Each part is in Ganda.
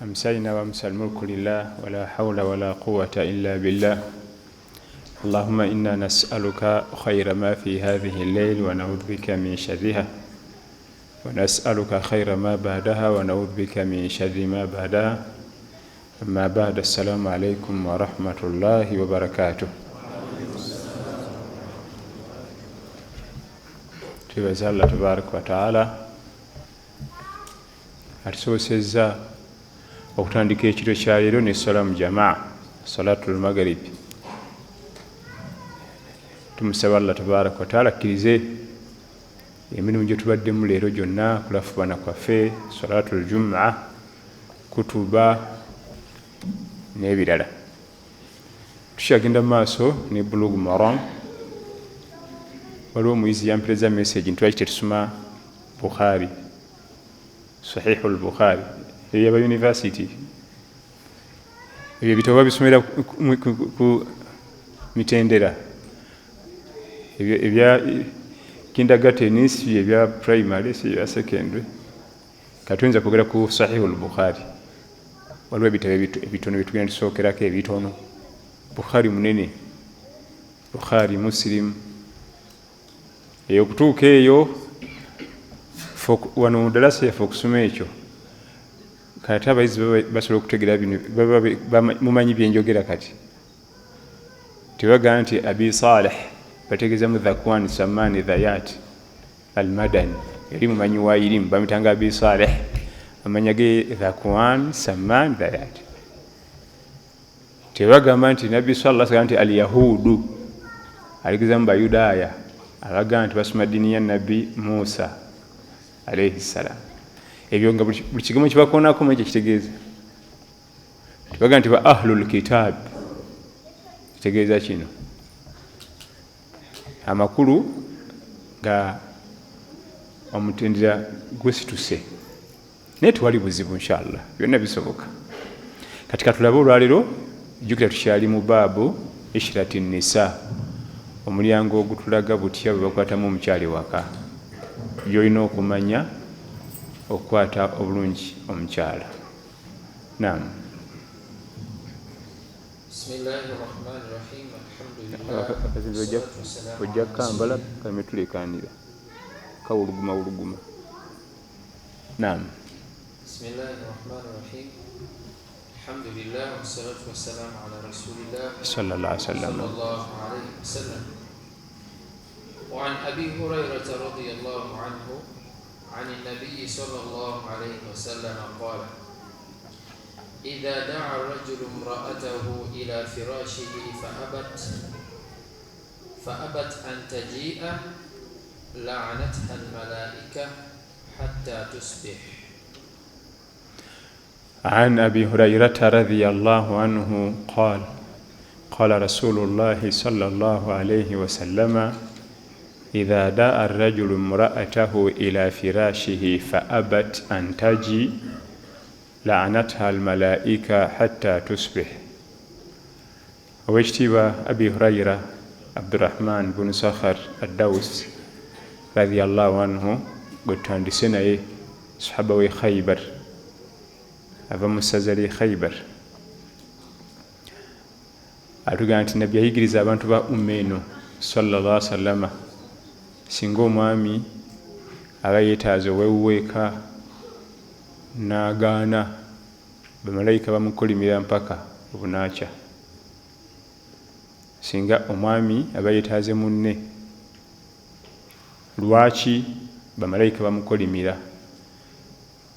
أمسينا وأمسى الملك لله ولا حول ولا قوة إلا بالله. اللهم إنا نسألك خير ما في هذه الليل ونعوذ بك من شرها، ونسألك خير ما بعدها ونعوذ بك من شر ما بعدها. أما بعد، السلام عليكم ورحمة الله وبركاته. Tubaza Allah tabaraka wa taala atusobosezza okutandika ekiro kya leero ne ssala mu jamaa, salatul maghrib. Tumusaba Allah tabaraka wa taala akkirize emirimu gye tubaddemu leero gyonna, kulafubana kwaffe, salatul jumaa, kutuba n'ebirala. Tukyagenda mu maaso ne Bulugh Maram. Waliwo omuyizi yampereza message nti lwaki tetusoma Bukhari, Sahihul Bukhari, ebyaba university, ebyo bitabo babisomera ku mitendera, ebya kindergarten, ebya primary, ebya secondary. Katuyinza kwogera ku Sahihul Bukhari. Waliwo ebitabo ebitono byetugenda tusookerako ebitono. Bukhari munene, Bukhari, Muslim. Okutuuka eyo wano mu ddalasa yaffe okusoma ekyo, kati abayizi basobola okutegeera bino, mumanyi byenjogera kati. Tebagaa nti Abi Saleh, bategeezamu Dhakwan Samani Dhayat al-Madani, yali mumanyi wa irimu, bamitanga Abi Saleh, amanya ge Dhakwan Samani Dhayat. Tebagamba nti Nabbi sallallahu alaihi wasallam nti al-Yahudu, aligezamu Bayudaaya, abaga nti basoma ddiini ya Nabbi Musa alayhi salam. Ebyo nga buli kigambo kibakoonako mu ekyo kitegeeza. Tebaga nti ba ahlul kitab, kitegeeza kino. Amakulu nga omutendera gwesituse, naye tewali buzibu inshallah, byonna bisoboka. Kati katulabe olwaleero, jjukira tukyali mu baabu Ishrati Nisa, omulyango ogutulaga butya bwe bakwatamu omukyala ewaka, by'olina okumanya okukwata obulungi omukyala. Naam. Bismillahirrahmanirrahim. Alhamdulillah. Ojja kambala kaleme tulekanira kawuluguma. Naam. Bismillahirrahmanirrahim. Alhamdulillah wassalatu wassalamu ala rasulillah sallallahu alaihi wasallam. وعن أبي هريرة رضي الله عنه عن النبي صلى الله عليه وسلم قال: إذا دعا الرجل امرأته إلى فراشه فأبت أن تجيء لعنتها الملائكة حتى تصبح. عن أبي هريرة رضي الله عنه قال: قال رسول الله صلى الله عليه وسلم: إذا دعا الرجل امرأته إلى فراشه فأبت أن تجي لعنتها الملائكة حتى تصبح. ويشتبه أبي هريرة عبد الرحمن بن صخر الدوس رضي الله عنه قلت عند سنة صحابة خيبر، ava musazali Khaybar. Atugamba nti Nabbi ayigiriza abantu ba umma eno sallallahu alaihi wasallam, singa omwami aba yeetaaza ow'ewuweeka n'agaana, bamalayika bamukolimira mpaka obunaakya. Singa omwami aba yeetaaze munne, lwaki bamalayika bamukolimira?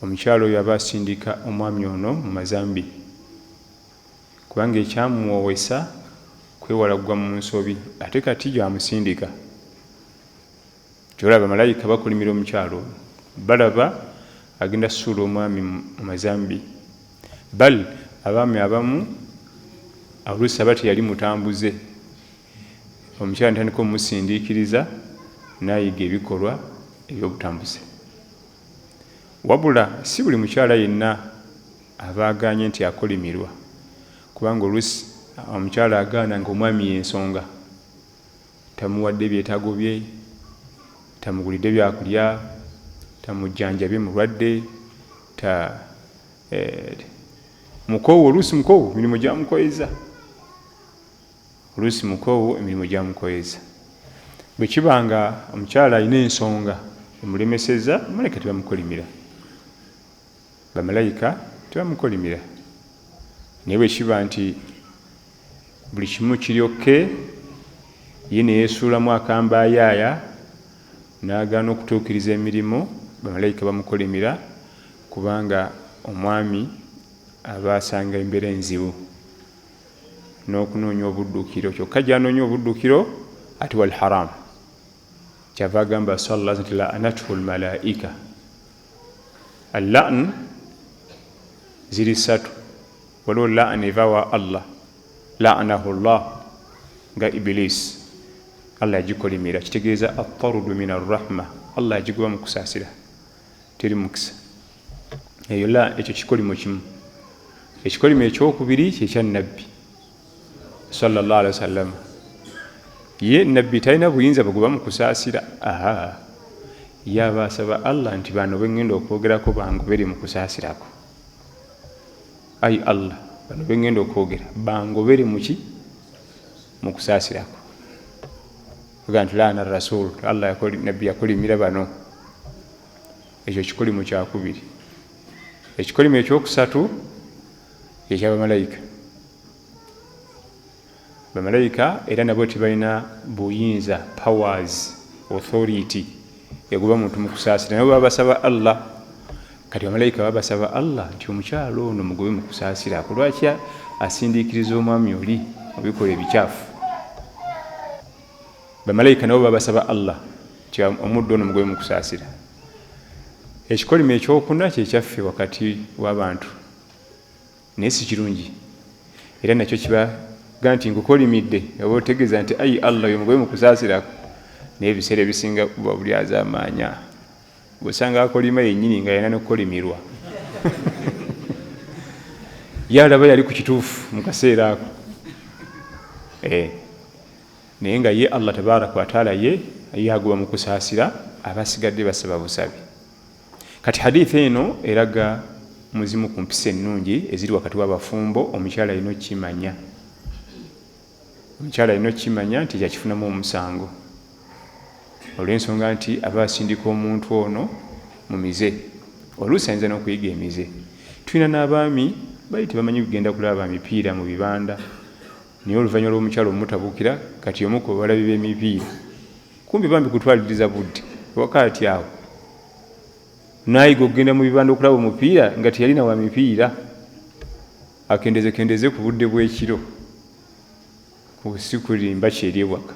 Omukyalo oyo aba asindika omwami ono mu mazambi, kubanga ekyamuwoowesa kwewala kugwa mu nsobi, ate kati gy'amusindika. Kyolaba malayika bakolimira omukyalo, balaba agenda suula omwami mu mazambi. Bal abaami abamu oluusi aba teyali mutambuze, omukyala ntandika omusindiikiriza n'ayiga ebikolwa eby'obutambuze. Wabula si buli mukyala yenna aba agaanye nti akolimirwa, kubanga oluusi omukyala agaana nga omwami y'ensonga, tamuwadde ebyetaago bye, tamugulidde byakulya, tamujjanjabye mulwadde, mukowu oluusi mukowu emirimu gyamukoyeza, oluusi mukowu emirimu gyamukoyeza. bwe kibanga omukyala alina ensonga emulemeseza, bamalayika tebamukolimira, bamalayika tebamukolimira. naye bwe kiba nti buli kimu kiryokke, ye neyesuulamu akambayaaya n'agaana okutuukiriza emirimu, bamalayika bamukolimira, kubanga omwami aba asanga embeera enzibu n'okunoonya obuddukiro. kyokka gyanoonya obuddukiro ati wal haram, kyava agamba sallallahu alaihi wasallam la'anathu almalaika. Al-la'n ziri ssatu, waliwo la'n eva wa Allah, la'anahu Allah nga Iblis, Allah yagikolimira, kitegeeza at-tarudu min ar-rahma, Allah yagikuba mu kusaasira, teri mukisa. eyo la ekyo kikolimo kimu. ekikolimo ekyokubiri kyekya nabbi sallallahu alaihi wasallam. ye nabbi talina buyinza bweguba mu kusaasira. yaba asaba Allah nti bano bengenda okwogerako bangobere mu kusaasirako. ayi Allah, bano bengenda okwogera bangobere muki mu kusaasirako. oga nti laana rasul, Allah nabbi yakolimira bano. ekyo kikolimo kyakubiri. ekikolimo ekyokusatu ekyabamalayika. bamalayika era nabo tebalina buyinza, powers, authority eguba muntu mu kusaasira, nabo babasaba Allah. kati bamalayika babasaba Allah nti omukyalo ono mugobe mu kusaasira, lwaki asindiikiriza omwami oli mu bikola ebikyafu. bamalayika nabo babasaba Allah nti omuddo ono mugobe mu kusaasira. ekikolimo ekyokuna kyekyaffe wakati w'abantu, naye si kirungi, era nakyo kibaga nti nkukolimidde, oba otegeeza nti ayi Allah oyo mugobe mu kusaasirako. naye ebiseera ebisinga buba buli azaamaanya, bw'osanga akolima yennyini nga yalina n'okukolimirwa. yalaba yali ku kituufu mu kaseera ako. naye nga ye Allah tabaraka wa taala ye agoba mu kusaasira, abasigadde basaba busabi. kati hadithi eno eraga muzimu ku mpisa ennungi eziri wakati w'abafumbo. omukyala alina okukimanya, omukyala alina okukimanya nti yakifunamu omusango, olw'ensonga nti aba asindika omuntu ono mu mize. oluusi ayinza n'okuyiga emize. tulina n'abaami bali tebamanyi kugenda kulaba mipiira mu bibanda, naye oluvannyuma lw'omukyala omutabukira kati omu ku balabi b'emipiira, kumbi bambi kutwaliriza budde wakati awo, nayiga okugenda mu bibanda okulaba omupiira nga teyalina wa mipiira, akendezekendeze ku budde bw'ekiro, si kulimba kyeri ewaka.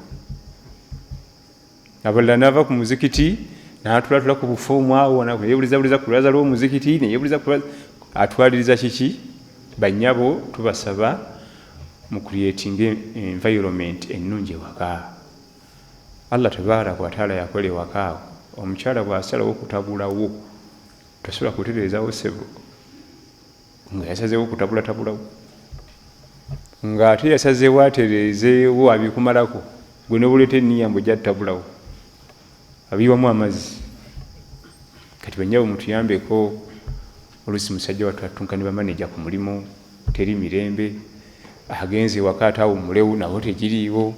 abalala n'ava ku muzikiti n'atulatula ku bufoomu awo, yeebulizabuliza ku lwaza lw'omuzikiti, neyeebuliza ku lwaza. atwaliriza kiki? bannyabo tubasaba mu creating environment ennungi ewaka. Allah tabaraka wa taala yakola ewaka awo. omukyala bw'asalawo okutabulawo, tosobola kutereezawo ssebo nga yasazeewo okutabulatabulawo, ng'ate yasazeewo atereezeewo abikumalako, gwe nobuleeta enniya mbwe ojja tutabulawo, abiiwamu amazzi. kati bannyabo mutuyambeko. oluusi musajja wattu atunkani bamaneja ku mulimu, teri mirembe, agenze ewaka ate awummulewo nabo tegiriiwo,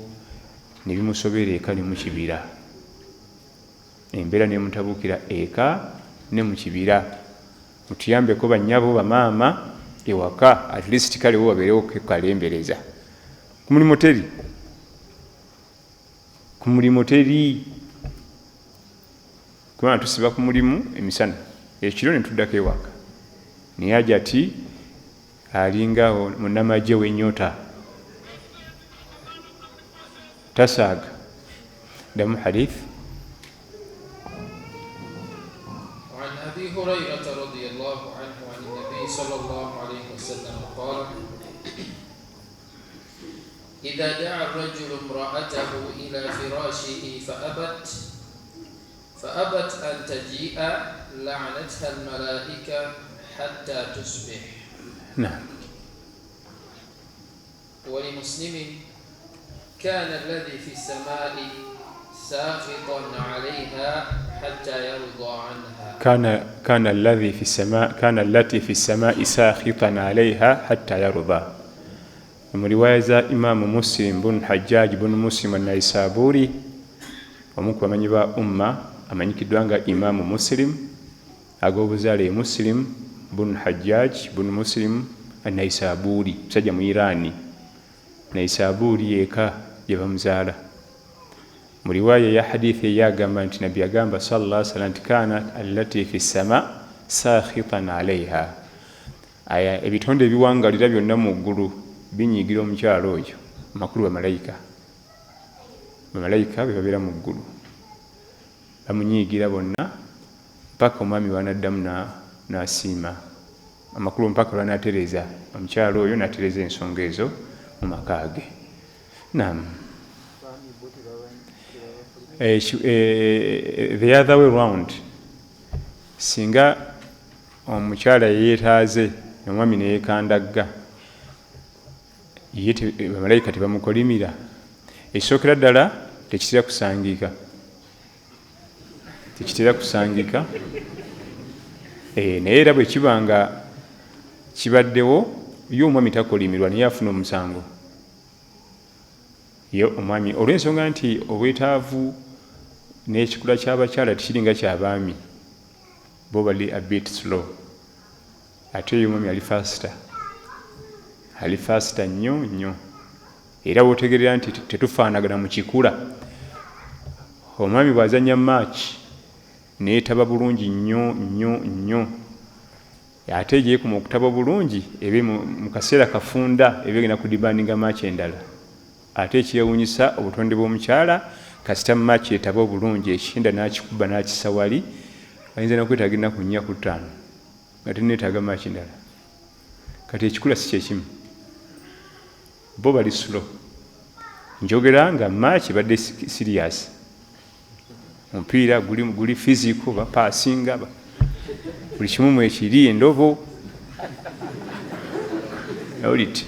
ne bimusobera eka ne mu kibira. embeera nemutabukira eka ne mu kibira. mutuyambeko bannyabo bamaama ewaka, at least kale bo babeerewo kalembereza. ku mulimu teri, ku mulimu teri, kubanga tusiba ku mulimu emisana, ekiro ne tuddako ewaka. naye ajja ati alinga munnamagye w'ennyota, tasaaga. ddamu hadith. وعن أبي هريرة رضي الله عنه عن النبي صلى الله عليه وسلم قال: إذا دعا الرجل امرأته إلى فراشه فأبت أن تجيء لعنتها الملائكة حتى تصبح. نعم. ولمسلم: كان الذي في السماء ساخطا عليها حتى يرضى عنها. كان التي في السماء ساخطا عليها حتى يرضى. من رواية إمام مسلم بن حجاج بن مسلم النيسابوري ومكو من يبا أمانيك دوانغا إمام مسلم أقوب زالي مسلم بن حجاج بن مسلم النيسابوري سجم إيراني نيسابوري يكا يبا مزالة. من رواية يا حديث يا جماعة نبي أجامب صلى الله عليه وسلم كانت التي في السماء ساخطا عليها. أي بيتونde biwangalira byonna mu ggulu binyigira omukyalo oyo amakulu bamalayika bebabeera mu ggulu bamunyiigira bonna mpaka omwami wanaddamu n'asiima amakulu mpaka lwanatereza omukyalo oyo natereza ensonga ezo mu maka ge. The other way round, singa omukyala yeetaaze omwami neyeekandagga ye bamalayika tebamukolimira, ekisookera ddala tekitera kusangika naye era bwe kiba nga kibaddewo ye omwami takolimirwa naye afuna omusango ye omwami olw'ensonga nti obwetaavu n'ekikula ky'abakyala tekiringa ky'abaami, bo bali a bit slow, ate ye omwami ali faster nnyo era wotegerera nti tetufaanagana mu kikula. Omwami bw'azannya match neetaba bulungi nnyo ate gyekuma okutaba bulungi ebe mu kaseera kafunda ebegenda kudibandinga match endala. Ate ekyewuunyisa obutonde bw'omukyala kasita mu match etaba obulungi ekinda n'akikuba n'akisa wali ayinza n'okwetaaga ennaku 4 ku 5 nga teneetaaga match endala. Kati ekikula si kyekimu, bo bali slow. Njogera nga match badde serious, omupiira guli physical, bapaasinga buli kimu mwekiri endobo awuliti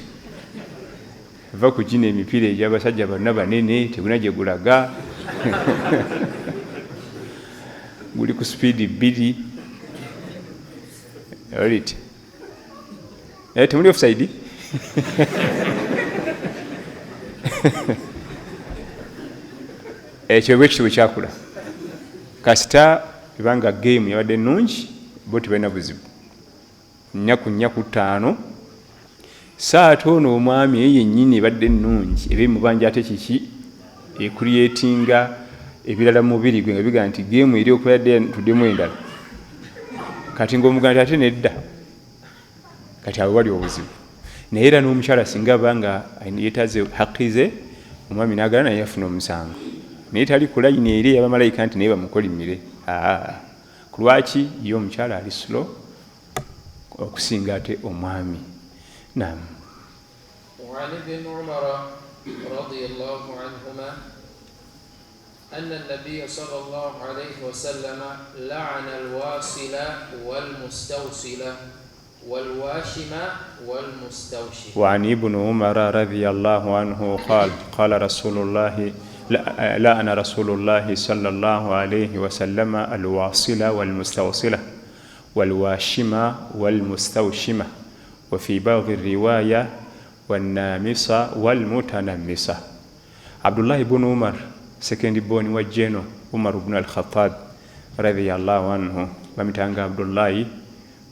va kugina emipiira egy'abasajja bonna banene teguna gye gulaga guli ku speedi 2 awuliti temuli offside ekyo bwe kitibwe kyakula. Kasita ebanga game yabadde nnungi bo tebalina buzibu 4 ku 5 saate ono omwami ye yennyini ebadde nnungi ebe mubanja ate kiki ecreatinga ebirala mu mubiri gwe nga biga nti game eri okubadde tuddemu endala. Kati ng'omuganda ate nedda, kati awo wali obuzibu. Naye era n'omukyala singa abanga yeetaaze hakize omwami n'agala naye afuna omusango, naye tali ku layini eri ey'abamalayika nti naye bamukolimire. Ku lwaki ye omukyala ali slow okusinga ate omwami. وعن ابن عمر رضي الله عنهما أن النبي صلى الله عليه وسلم لعن الواصل والمستوصل والواشم والمستوشم. وعن ابن عمر رضي الله عنه قال رسول الله لعن رسول الله صلى الله عليه وسلم الواصل والمستوصلة والواشم والمستوشمة وفي بعض الرواية والنامصة والمتنمصة. عبد الله بن عمر second born wa Jeno Umar ibn al-Khattab radiyallahu anhu bamitanga Abdullahi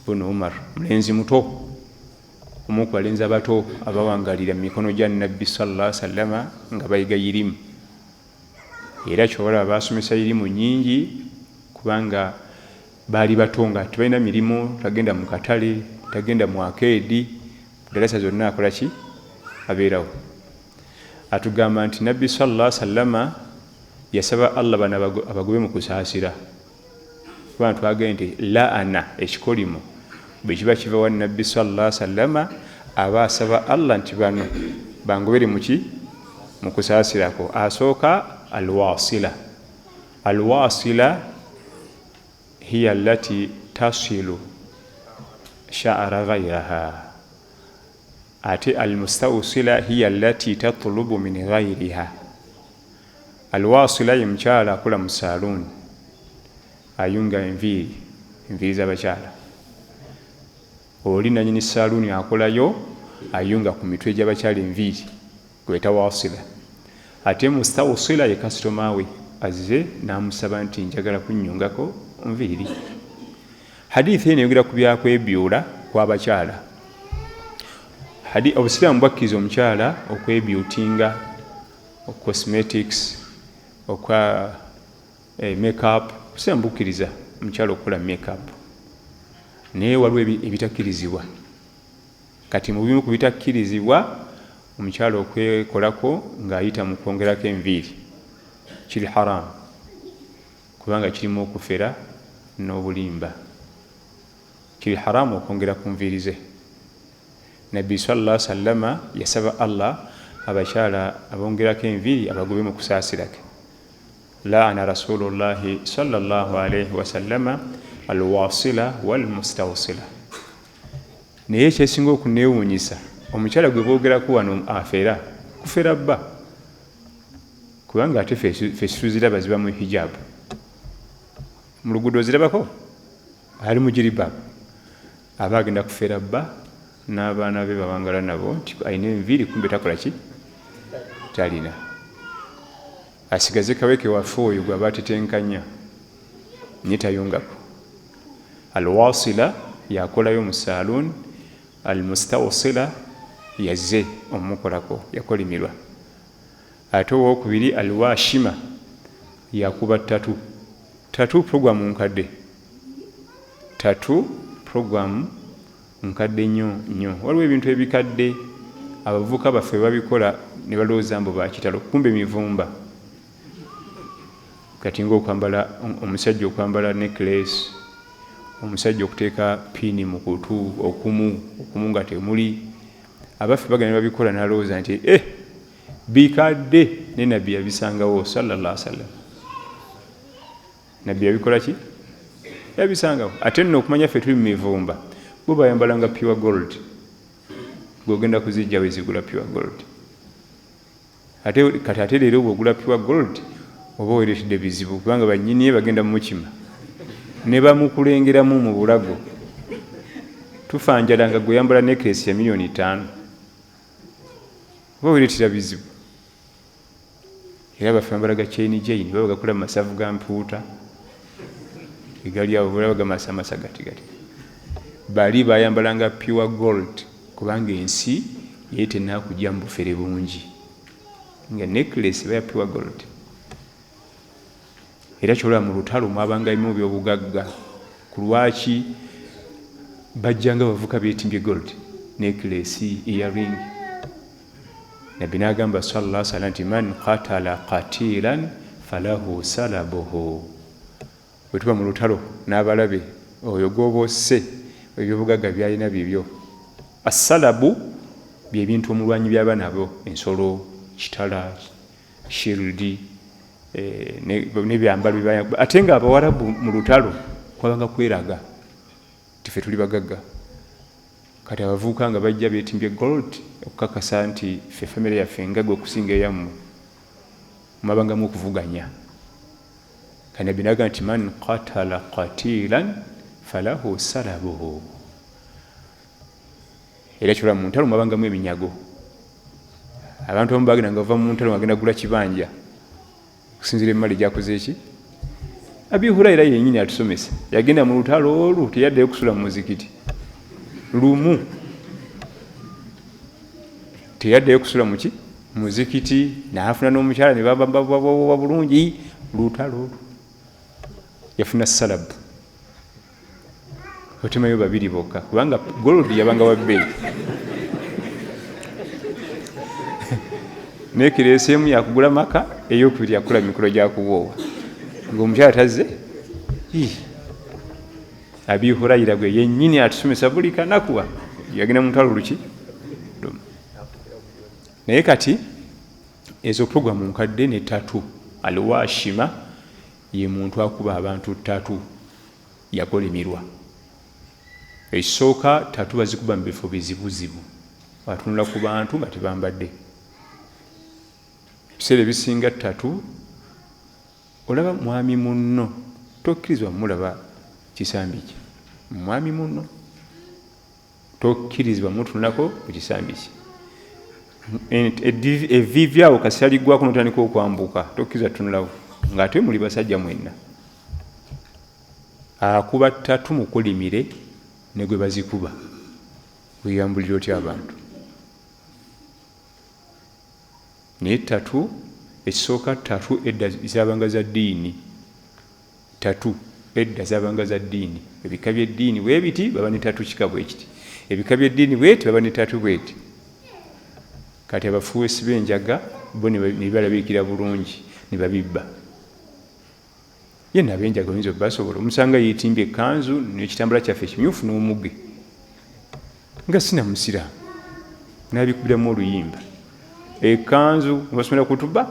ibn Umar, mulenzi muto omuku alenza bato abawangalira mikono gya Nabbi sallallahu alaihi wasallam nga bayiga irimu. Era kyobola basomesa irimu nyingi kubanga bali bato nga tebalina mirimu, tagenda mu katale, tagenda mu akeedi, darasa zonna akola ki abeerawo. Atugamba nti Nabbi sallallahu alaihi wasallam yasaba Allah bana abagobe mu kusaasira. Kuba twagenda nti laana ekikolimo bwe kiba kiva wa Nabbi sallallahu alaihi wasallam aba asaba Allah nti bano bangobere mu kusaasirako. Asooka alwasila. Alwasila hiya allati tasilu sha'ara ghayraha, ate almustawsila hiya allati tatlubu min ghayriha. Alwasila ye mukyala akola mu saloon ayunga enviiri z'abakyala. Oli nanyini saaluuni akolayo ayunga ku mitwe gy'abakyala enviiri gweta wasila. Ate mustawsila ye kasitoma we azze n'amusaba nti njagala kunnyungako nviiri. Hadithi eno eyogera ku byakwebyula kw'abakyala. Obusiraamu bwakkiriza omukyala okwebyutinga cosmetics okwa makeup. Obusiraamu bukkiriza omukyala okukola makeup, naye waliwo ebitakkirizibwa. Kati mu bimu ku bitakkirizibwa omukyala okwekolako ng'ayita mu kwongerako enviiri kiri haramu, kubanga kirimu okufera n'obulimba. Kiri haramu okwongera ku nviiri ze. Nabbi sallallahu alaihi wasallama yasaba Allah abakyala abongerako enviiri abagobe mu kusaasirake. Laana rasulullahi sallallahu alaihi wasallama alwasila walmustawsila. Naye ekyesinga okuneewuunyisa, omukyala gwe boogerako wano afeera kufera bba, kubanga ate fe tuziraba ziba mu hijabu. Mu luguudo ozirabako ali mu jiribabu, aba agenda kufeera bba n'abaana be babangala nabo nti alina enviiri, kumbe takola ki? Talina. Asigaze kaweke waffe oyo gwe aba atetenkanya naye tayungako. Alwasila yakolayo mu saloon, almustawsila yazze omukolako, yakolimirwa. Ate owookubiri alwashima yakuba tatu programu nkadde. Programu nkadde nnyo. Waliwo ebintu ebikadde abavubuka baffe babikola ne balowooza mbu bakitalo, kumbe mivumba. Kati ng'okwambala, omusajja okwambala necklace, omusajja okuteeka piini mu kutu okumu nga temuli. Abaffe bagenda babikola n'alowooza nti bikadde, ne Nabbi yabisangawo sallallahu alaihi wasallam. Nabbi yabikola ki? Yabisangawo. Ate nno okumanya ffe tuli mu mivumba, bo bayambalanga pure gold, gw'ogenda kuzijja wezigula pure gold. Ate leero bw'ogula pure gold oba weeretedde bizibu, kubanga bannyini ye bagenda mukima ne bamukulengeramu mu bulago. Tufanjala nga gwe yambala necklace ya milioni 5, oba weeretera bizibu. Era baffe bambalaga chain baba bagakula mu masavu ga mpuuta egali awo, babaga masamasa gati. Bali bayambalanga pure gold kubanga ensi ye tenakujja mu bufere bungi nga necklace baya pure gold. Era kyolaba mu lutalo mwabangamu by'obugagga. Ku lwaki bajjanga bavuka beetimbye gold, necklace, earring. Nabbi n'agamba sallallahu alaihi wasallam nti man qatala qatilan falahu salabuhu. Bwe tuba mu lutalo n'abalabe, oyo gw'obosse ebyobugagga byalina bibyo. Assalabu byebintu omulwanyi byaba nabo, ensolo, kitala, shiridi, n'ebyambalo bye. Ate nga Abawarabu mu lutalo kwabanga kweraga tife tuli bagagga. Kati abavubuka nga bajja beetimbye gold okukakasa nti ffe famire yaffe ngagwe okusinga eyammwe, mwabangamu okuvuganya. Kati Nabbi n'agamba nti man qatala qatilan falahu salabuhu. Era kyolaba mu ntalo mwabangamu eminyago. Abantu abamu bagenda nga bava mu ntalo bagenda gula kibanja okusinzira emmali gyakoze eki. Abi Hurayra yennyini atusomesa yagenda mu lutalo olwo, teyaddeyo kusula mu muzikiti lumu, teyaddeyo kusula mu muzikiti, n'afuna n'omukyala ne baba bulungi lutalo olwo. Yafuna salabu. Otemayo babiri bokka kubanga gold yabanga wabbeeyi. Necklace emu yakugula maka, ey'okubiri yakula mikolo gya kuwoowa ng'omukyala tazze. Abi Hurayra gwe yennyini atusomesa buli kanakuwa yagenda mu ntalo luki. Naye kati ezo programu nkadde ne tatu. Alwashima ye muntu akuba abantu tatu, yakolimirwa. Ekisooka tatu bazikuba mu bifo bizibuzibu, batunula ku bantu nga tebambadde. Ebiseera ebisinga tatu olaba mwami munno tokkirizibwa mulaba kisambi kye mwami munno, tokkirizibwa mutunulako ku kisambi kye. Evviivi awo kasi aliggwako n'otandika okwambuka, tokkirizibwa tunulawo ng'ate muli basajja mwenna. Akuba ttatu mukolimire ne gwe bazikuba, weyambulira otya abantu? Naye ttatu ekisooka ttatu edda zabanga za ddiini, ttatu edda zabanga za ddiini. Ebika by'eddiini bwe biti baba ne ttatu kika bwe kiti, ebika by'eddiini bweti baba ne ttatu bweti. Kati abafuusi b'enjaga bo ne balabikira bulungi ne babibba. Yenna ab'enjaga oyinza basobola omusanga yeetimbye ekkanzu n'ekitambala kyaffe ekimyufu n'omugge nga sina musiraamu, n'abikubiramu oluyimba. Ekkanzu basomera kutuba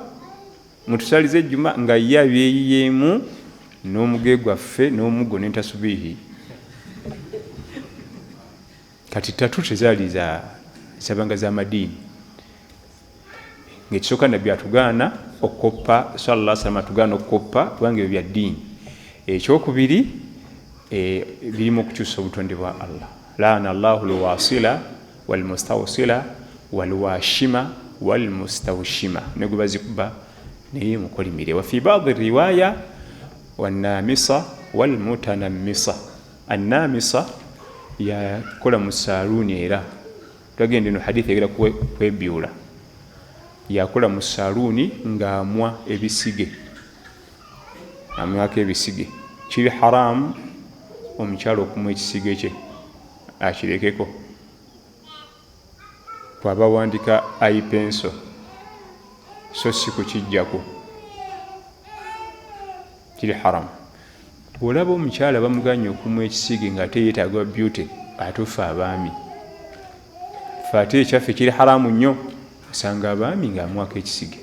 mutusalize ejjuma nga ye abyeyiyeemu n'omuge gwaffe n'omuggo n'entasubihi. Kati ttatu tezaali zabanga z'amadiini. Ng'ekisooka nabbi atugaana okukoppa, sallallahu alaihi wasallam atugaana okukoppa kubanga ebyo bya ddiini. Ekyokubiri birimu okukyusa obutonde bwa Allah. Laana Allahu alwasila walmustawsila walwashima walmustawshima, ne gwe bazikuba naye mukolimire. Wa fi baadhi riwaya wannamisa walmutanammisa. Annamisa yakola mu saaluuni, era tugenda eno hadithi egera kwebyula. Yakola mu saaluuni ng'amwa ebisige, amwako ebisige. Kiri haramu omukyalo okumwa ekisige kye, akirekeko. Bw'aba wandika ipenso so si kukijjako, kiri haramu. Bw'olaba omukyala bamuganye okumwa ekisige ng'ate yeetaaga beauty, atufa abaami. Ffe ate ekyaffe kiri haramu nnyo, osanga abaami ng'amwako ekisige.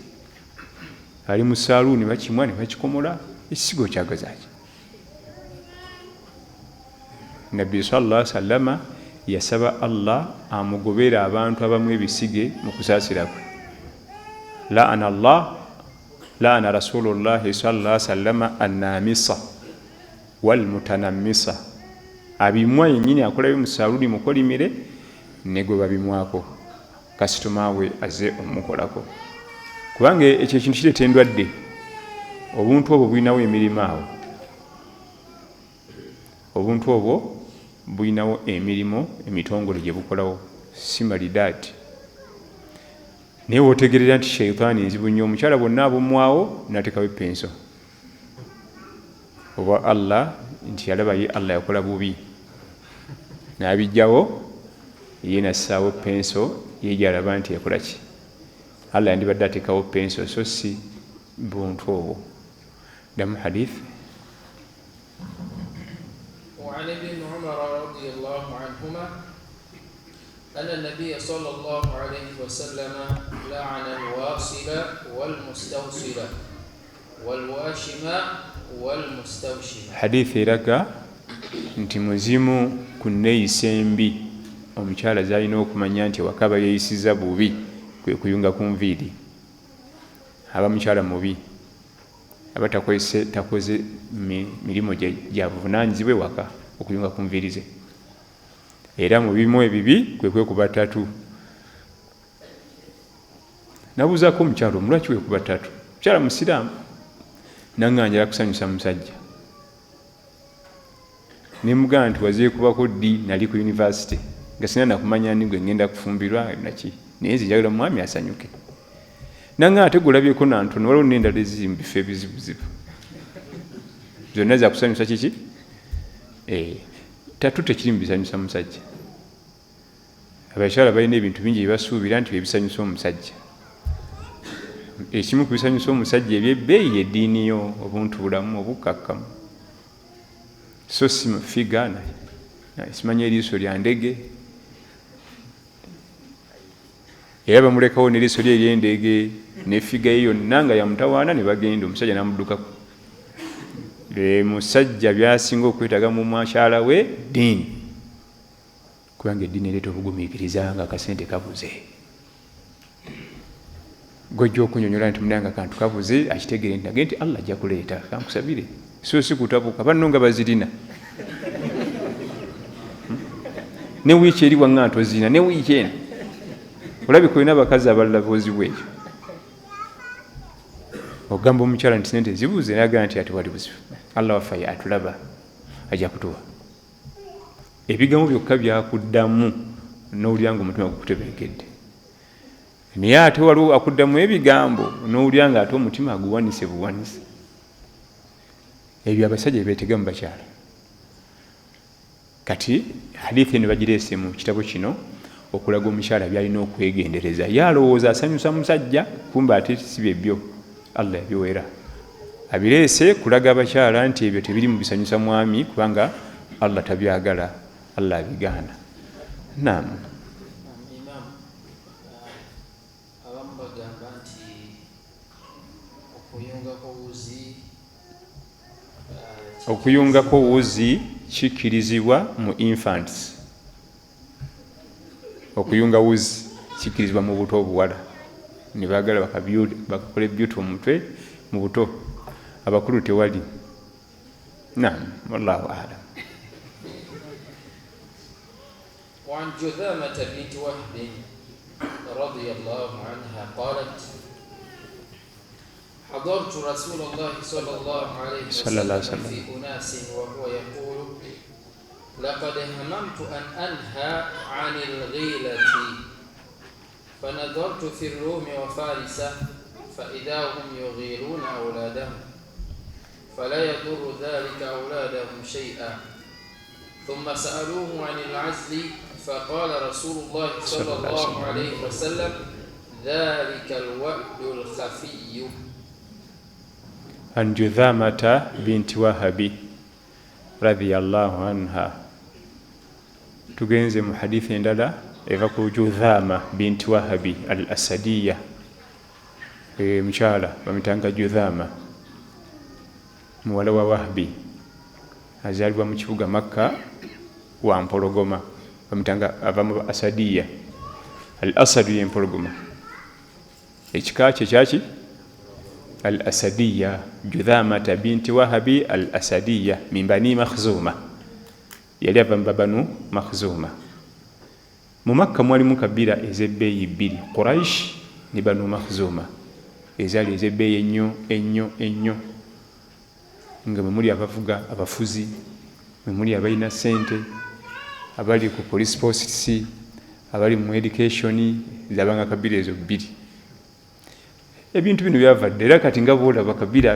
Ali mu saaluuni bakimwa ne bakikomola, ekisige okyagazaaki. Nabbi sallallahu alaihi wasallama yasaba Allah amugobera abantu abamu ebisige mu kusaasira kwe. Laana rasulullahi sallallahu alaihi wasallama annamisa walmutanammisa. Abimwa yennyini akolayo mu saaluuni mukolimire ne gwe babimwako kasitoma we aze omukolako, kubanga ekyo ekintu kireeta endwadde. Obuntu obwo bulinawo emirimu awo, obuntu obwo bulinawo emirimu emitongole gye bukolawo, si malidaati. Naye wootegerera nti sheitaani nzibu nnyo, omukyala bonna abomwawo n'ateekawo epenso. Oba Allah nti yalaba ye Allah yakola bubi n'abijjawo, ye nassaawo penso, ye gy'alaba nti yakola ki? Allah yandibadde ateekawo penso, so si buntu obwo. Damu hadith. وعن ابن عمر رضي الله عنهما أن النبي صلى الله عليه وسلم لعن الواصل والمستوصل والواشم والمستوشم. حديث رقا nti muzimu ku nneeyisa embi omukyala z'alina okumanya nti wakaba yeeyisiza bubi kwe kuyunga ku nviiri. Aba mukyala mubi, aba takoze mirimu gya buvunaanyizibwa waka okuyunga ku nviiri ze. Era mu bimu ebibi kwe kwekuba ttatu. Nabuuzaako omukyala, omulwaki weekuba ttatu? Mukyala musiraamu, naŋŋanjala kusanyusa musajja. Ne mugamba nti wazeekubako ddi nali ku yunivasite nga sina nakumanya ni gwe ngenda kufumbirwa naki, naye nze njagala omwami asanyuke. Naŋŋamba ate gulabyeko nantono, waliwo n'endala eziri mu bifo ebizibuzibu. Zonna za kusanyusa kiki? Ttatu tekiri mu bisanyusa musajja. Abakyala balina ebintu bingi bye basuubira nti bye-bisanyusa omusajja. Ekimu ku bisanyusa omusajja eby'ebbeeyi y'eddiini yo, obuntubulamu, obukkakkamu. So si figa, simanya eriiso lya ndege. Era bamulekawo n'eriiso lye ery'endege n'efiga ye yonna nga yamutawaana ne bagenda, omusajja n'amuddukako. Musajja byasinga okwetaaga mu mwakyala we ddiini, kubanga eddiini ereeta obugumiikiriza nga akasente kabuze. Gojja okunyonyola nti munanga kantu kabuze, akitegere nti nage nti Allah ajja kuleeta, kankusabire. so si kutabuka banno nga bazirina ne wiiki eri waŋŋa tozina ne wiiki eno olabika olina abakazi abalala bozibu ekyo ogamba omukyala nti sente zibuze nayagala nti ati wali buzibu allah waffe atulaba ajja kutuwa ebigambo byokka byakuddamu n'owulira nga omutima gukutebenkedde naye ate waliwo akuddamu ebigambo n'owulira nga ate omutima aguwanise buwanise ebyo abasajja beetega mu bakyala kati hadithi eno bagireese mu kitabo kino okulaga omukyala byalina okwegendereza ye alowooza asanyusa musajja kumba ate si byebyo allah yabiweera abireese kulaga abakyala nti ebyo tebiri mu bisanyusa mwami kubanga allah tabyagala allah abigaana naam abamu bagamba nti okuyungako wuzi kikirizibwa mu infants okuyunga wuzi kikirizibwa mu buto obuwala nibagala bakakole byuti omutwe mu buto abakulu tewali naam wallahu a'lam وعن جذامة بنت وهب رضي الله عنها قالت حضرت رسول الله صلى الله عليه وسلم في أناس وهو يقول لقد هممت أن أنهى عن الغيلة فنظرت في الروم وفارس فإذا هم يغيلون أولادهم فلا يضر ذلك أولادهم شيئا ثم سألوه عن العزل فقال رسول الله صلى الله عليه وسلم ذلك الوأد الخفي. عن جذامة بنت وهب رضي الله عنها tugenze mu hadithi endala eva ku Judhama binti Wahabi al-Asadiyya mchala bamitanga Judhama muwala wa Wahabi azalibwa mu kibuga Makka wa Mpologoma bamitanga abamu Asadiyya al-Asadu y'Empologoma ekika kyaki al-Asadiyya Judhama binti Wahabi al-Asadiyya min Bani Makhzuma yali ava mbabanu Makhzuma mu Makka mwalimu kabira ezebbeeyi bbiri Quraish ni Banu Makhzuma ezali ezebbeeyi ennyo nga muli abavuga abafuzi muli abalina sente abali ku police posts abali mu education zabanga kabira ezo bbiri ebintu bino byavadde era kati nga boolaba kabira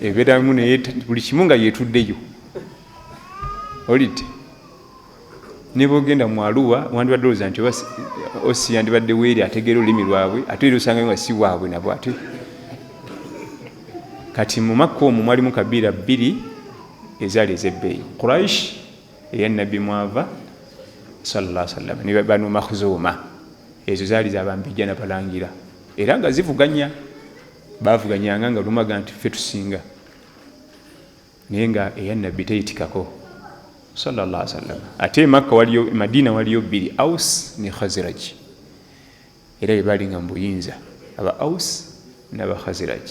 ebeera mu naye buli kimu nga yeetuddeyo olite niba ogenda mu Arua wandibadde olowooza nti osi yandibadde weeri ategeera olulimi lwabwe ate era osanga nga si waabwe nabwo ate kati mu Makka omwo mwalimu kabira bbiri ezaali ezebbeeyi Quraish eya Nabbi mwava sallallahu alaihi wasallam ni Banu Makhzuma ezo zaali zabambijja n'abalangira era nga zivuganya bavuganyanga nga lumaga nti ffe tusinga naye nga eya Nabbi teyitikako sallallahu alaihi wasallam ate Makka waliyo Madina waliyo bbiri Aus ni Khazraj era ebali nga mbuyinza aba Aus n'aba Khazraj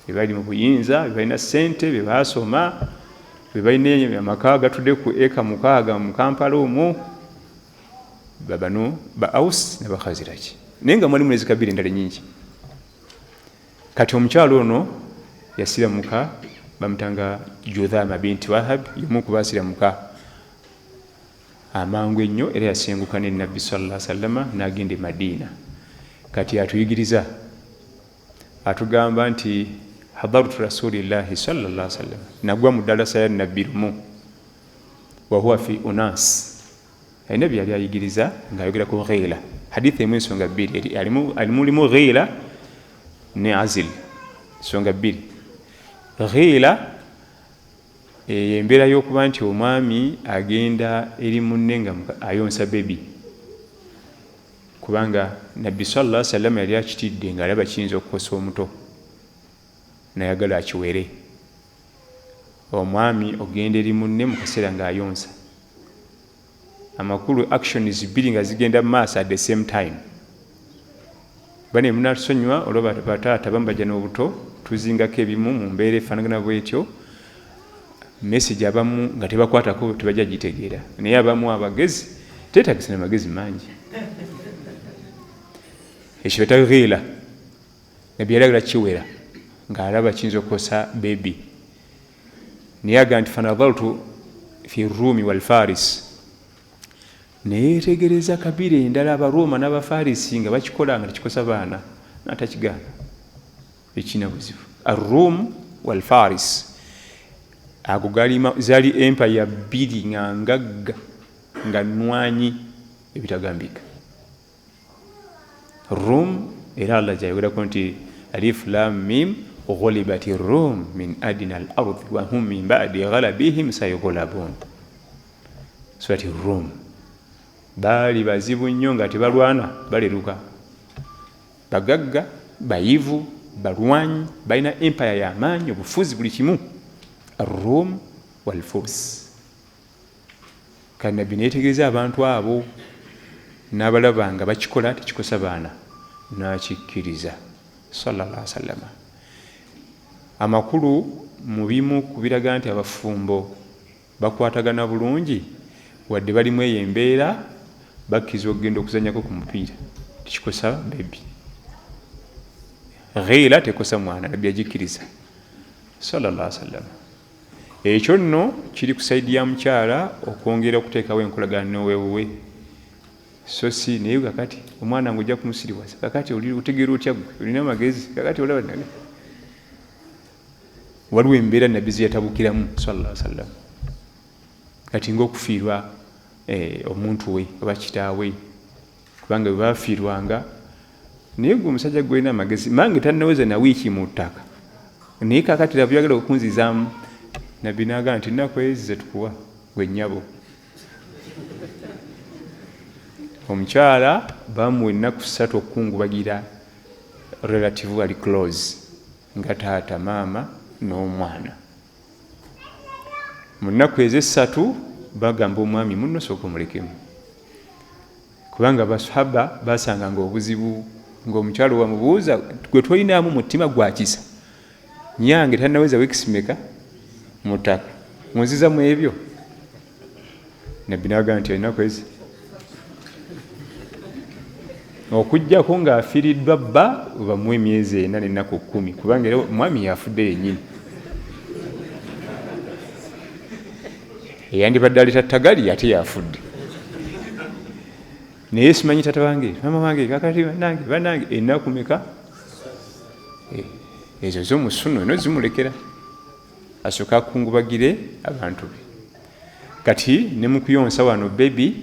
ebali mu buyinza balina sente bebasoma bebalina amaka gatudde ku eka mukaaga mu Kampala omwo babano ba Aus n'aba Khazraj naye nga mwalimu ezikabiri endala nyingi kati omukyalo ono yasiramuka bamutanga Judhama binti Wahab yumu kubasiramuka amangu ennyo era yasenguka ne Nabbi sallallahu alaihi wasallam n'agenda e Madina kati atuyigiriza atugamba nti hadartu rasulillahi sallallahu alaihi wasallam nagwa mu dalasa ya Nabbi lumu wa huwa fi unas Nabbi yali ayigiriza ng'ayogera ku ghila hadithi emu ensonga bbiri alimu ghila ne azil ensonga bbiri ghila embeera y'okuba nti omwami agenda eri munne nga ayonsa bebi kubanga Nabbi sallallahu alaihi wasallam yali akitidde ng'alaba kiyinza okukosa omuto nayagala akiwere omwami ogenda eri munne mu kaseera ng'ayonsa amakulu actions bbiri nga zigenda mu maaso at the same time bane munasonywa olwo bataata bambaja n'obuto tuzingako ebimu mu mbeera efaanagana bwetyo message abamu nga tebakwatako tebajja gitegeera naye abamu abagezi teetagisa na magezi mangi ekyo betaghila nabbi yalagira kiwera ng'alaba kiyinza okukosa bebi naye aga nti fanadhaltu fi rumi walfaris naye yetegereza kabira endala abaruuma n'abafarisi nga bakikola nga tekikosa baana natakigaana ekina buzibu arrum walfaris ago zali empire bbiri nga ngagga nga nwanyi ebitagambika rum era Allah jayogerako nti alif lam mim ghulibat rum min adna al-ard wa hum min ba'di ghalabihim sayughlabun surati rum bali bazibu nnyo nga tebalwana baleruka bagagga bayivu balwanyi balina empire y'amaanyi obufuzi buli kimu ar-rum wal-furs kana binetegereza abantu abo n'abalaba nga bakikola tekikosa baana n'akikkiriza sallallahu alaihi wasallam amakulu mu bimu kubiraga nti abafumbo bakwatagana bulungi wadde balimu eyo embeera bakkiza okugenda okuzanyako ku mupiira tekikosa bebi ghila tekosa mwana nabbi agikkiriza sallallahu alaihi wasallam ekyo nno kiri ku saidi ya mukyala okwongera okuteekawo enkolagana n'oweewuwe so si naye kakati omwana ngo ojja kumusiriwasa kakati otegeera otya gwe olina amagezi kakati olaba naye waliwo embeera nabbi zeyatabukiramu sallallahu alaihi wasallam kati ng'okufiirwa omuntu we oba kitaawe kubanga bwe bafiirwanga naye gwe omusajja gwolina amagezi mange tannaweza na wiiki mu ttaka naye kakati laba byagala okunzizaamu nabbi n'agamba nti nnaku ezi zetukuwa gwe nnyabo omukyala bamuwa ennaku 3 okukungubagira relative ali close nga taata maama n'omwana mu nnaku ezo 3 bagamba omwami munno sooka omulekemu kubanga abasahaba basanganga obuzibu ng'omukyala wamubuuza gwe twolinamu mutima gwakisa nyange tannaweza weekisimeka mu ttaka munziza mu ebyo nabbi n'agamba nti ennaku ezi okujjako ng'afiiriddwa bba bamuwa emyezi 4 n'ennaku 10 kubanga era omwami yafudde yennyini eyandibadde aleta ttagali ate yafudde naye simanyi tata wange mama wange kakati bannange ennaku meka ezo z'omusuno eno zimulekera asooka akungubagire abantu be kati ne mu kuyonsa wano bebi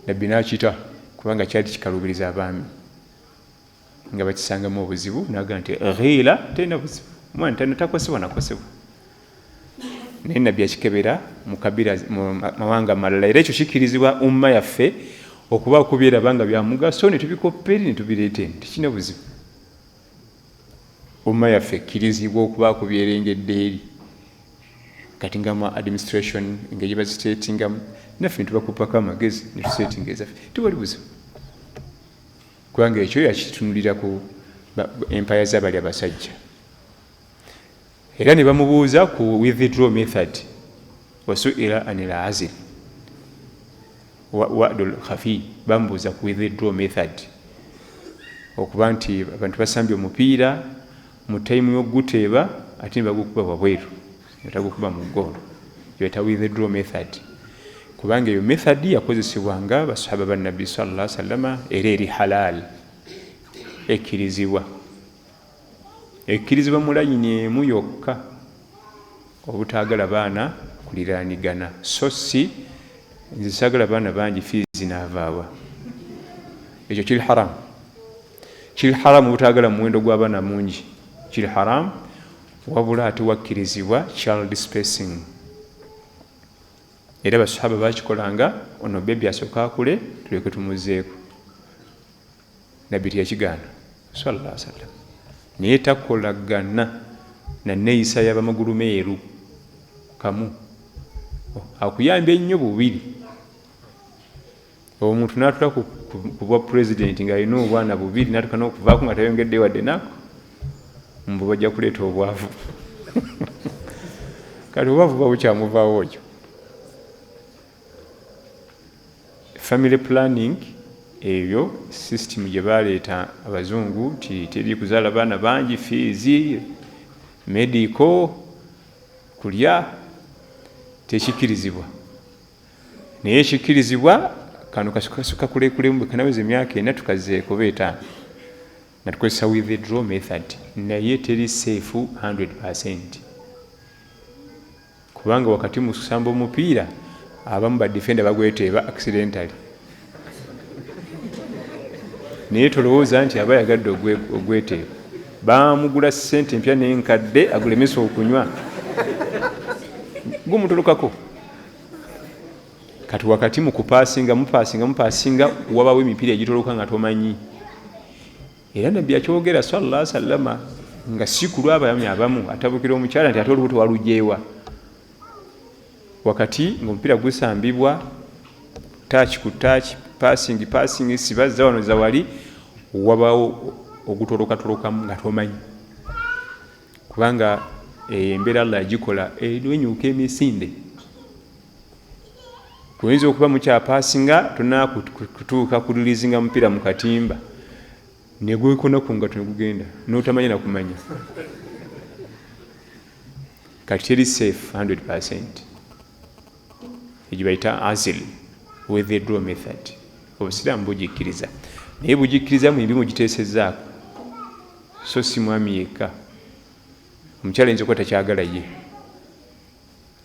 nabbi n'akita kubanga kyali kikalubiriza abaami nga bakisangamu obuzibu naga nti ghila tena buzibu mwana tanakosebwa nakosebwa naye nabbi akikebera mu kabira mu mawanga malala era ekyo kikirizibwa umma yaffe okuba kubyeraba bya mugaso ne tubikopperi ne tubireete tikina buzibu umma yaffe kirizibwa okuba kubyerengedde eri kati nga mu administration engeri baziteetingamu naffe ntubakupako amagezi ne tuseetinga ezaffe tewali buzibu kubanga ekyo yakitunulira ku empire z'abali abasajja era ne bamubuuza ku withdraw method wasuira anil azil wa'dul khafi bamubuuza ku withdraw method okuba nti abantu basambye omupiira mu time y'oguteeba ate ne bagukuba wabweru yatagukuba mu ggoolo yeta withdraw method kubanga eyo method yakozesebwanga basahaba ba nabbi sallallahu alaihi wasallam era eri halal ekkirizibwa mu layini emu yokka obutaagala baana kuliraanigana so si nze saagala baana bangi fiizi n'avaawa ekyo kiri haramu obutaagala muwendo gw'abaana mungi kiri haramu wabula ate wakkirizibwa child spacing era basahaba bakikolanga ono bebi asooka akule tuleke tumuzeeko nabbi teyakigaana sallallahu alaihi wasallam naye takolagana na neeyisa y'abamagulu meeru kamu akuyambye ennyo bubiri omuntu n'atula ku bwa pulezidenti ng'alina obwana bubiri n'atuka n'okuvaako nga tayongedde wadde nako mbu bajja kuleeta obwavu kati obwavu buba bukyamuvaawo okyo. Family planning ebyo system gye baleeta abazungu nti teri kuzaala baana bangi, fees, medical, kulya tekikirizibwa. Naye ekikirizibwa kano kasuka kulekulemu bwe kanaweza emyaka 4 tukazeeko 5 na tukozesa withdraw method, naye teri safe 100%, kubanga wakati mu kusamba omupiira abamu ba defender bagweteeba accidentally, naye tolowooza nti aba yagadde ogweteeba, bamugula ssente empya n'enkadde agulemesa okunywa gumutolokako. Kati wakati mu mupasinga wabawo emipiira egitoloka nga tomanyi. Era nabbi akyogera sallallahu alaihi wasallam nga si kulwa abamu atabukira omukyala nti ate olubuto walujeewa. Wakati ng'omupiira gusambibwa touch ku touch, passing sibazza wano za wali, wabawo ogutolokatolokamu nga tomanyi, kubanga embeera Allah yagikola enyuka emisinde. Kuyinza okuba mukyapasinga tonna kutuuka kulilizinga mupiira mu katimba ne gwekona ku ngato ne gugenda n'otamanya na kumanya. Kati teri safe 100%. Egyo bayita azil withdraw method. Obusiraamu bugikkiriza, naye bugikkiriza mu ebimu giteesezaako, so si mwami yekka. Omukyala ayinza okuba takyagala ye,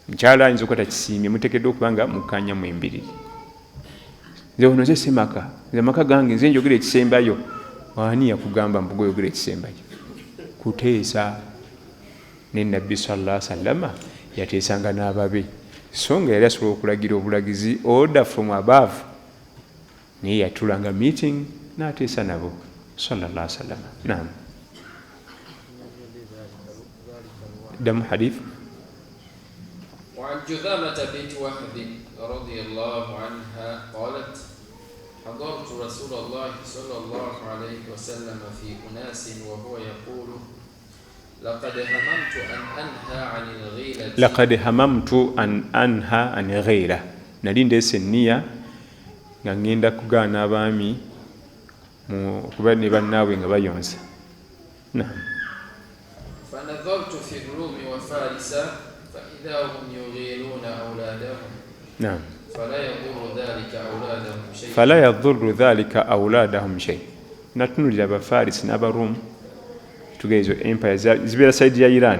mukyala ayinza okuba takisiimye, muteekeddwa okuba nga mukanya mu embiriri. Nze ono nze semaka, nze amaka gange nze njogera ekisembayo. Ani yakugamba mbuga oyogera ekisembayo? Kuteesa. Ne Nabbi sallallahu alaihi wasallam yateesanga n'ababe, so nga yali asobola okulagira obulagizi order from above, naye yatulanga meeting n'ateesa nabo sallallahu alaihi wasallam. Naam. دم حديث. وعن جذامة بنت وهب رضي الله عنها قالت: حضرت رسول الله صلى الله عليه وسلم في أناس وهو يقول: لقد هممت أن أنهى عن الغيرة. نالين سنية ngenda kugaana abaami mu kuba ne bannaabwe nga bayonsa. Naam. فنظرت في الروم وفارس فإذا هم يغيرون أولادهم. نعم. فلا يضر ذلك أولادهم شيء. Natunulira Abafaris n'Abarum tugezo empire zibeera side ya Iran.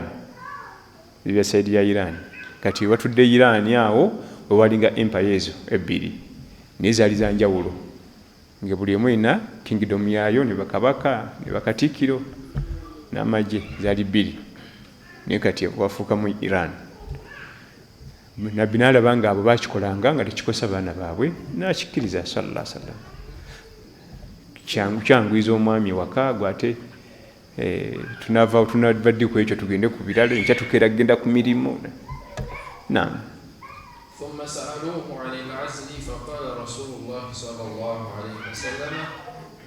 Zibeera side ya Iran. Kati watudde Iran awo wewalinga empire ezo ebbiri. Nezaali za njawulo. Nga buli emu ina kingdom yayo ne bakabaka ne bakatikiro n'amagye zaali bbiri. Naye kati wafuuka mu Iran. Nabbi n'alaba nga abo bakikolanga nga tekikosa baana baabwe n'akikkiriza sallallahu alaihi wasallam. Kyangwiza omwami waka gwate tunavadde ku ekyo tugende ku birala enkya tukeera kugenda ku mirimu. Naam. ثم سألوه عن العزل فقال رسول الله صلى الله عليه وسلم: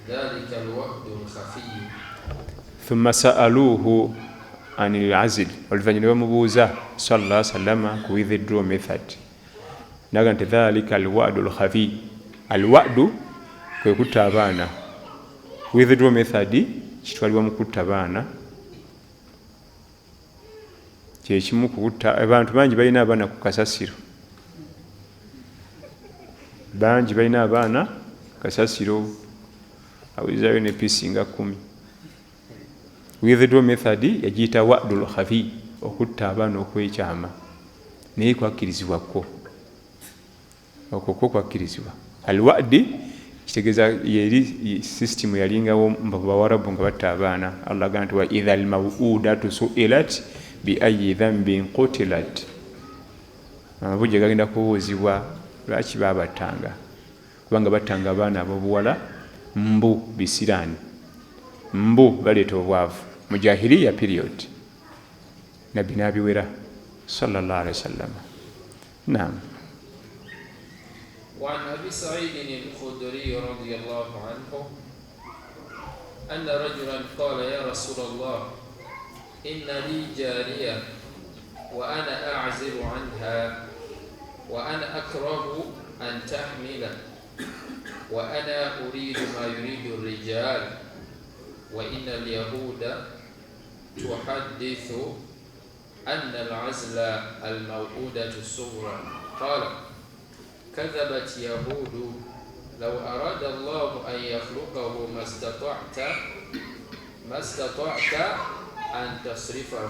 ذلك الوعد الخفي. ثم سألوه عن العزل ولفني بمبوزا صلى الله عليه وسلم ku withdraw method. Naga nti ذلك الوعد الخفي. الوعد kwe kutta abaana. Withdraw method kitwalibwa mu kutta abaana. Kyekimu kutta abantu bangi balina abaana ku kasasiro. Bangi balina abaana kasasiro awizaayo ne piisi nga 10. Withdraw method yagiyita wa'dul khafi, okutta abaana okwekyama, naye kwakkirizibwako. Okwo kwakkirizibwa. Al-wa'di kitegeeza yeri system yalingawo Bawarabu nga batta abaana. Allah gamba wa idha al-maw'udatu su'ilat bi ayyi dhanbin qutilat. Amabujja gagenda kubuuzibwa lwaki babattanga, kubanga battanga abaana ab'obuwala mbu bisiraani, mbu baleeta obwavu mu jahiliya period. Nabbi n'abiwera sallallahu alaihi wasallam. Naam. وعن أبي سعيد الخدري رضي الله عنه أن رجلا قال يا رسول الله إن لي جارية وأنا أعزل عنها وأنا أكره أن تحمل وأنا أريد ما يريد الرجال وإن اليهود تحدث أن العزل الموؤودة الصغرى. قال كذبت يهود لو أراد الله أن يخلقه ما استطعت أن تصرفه.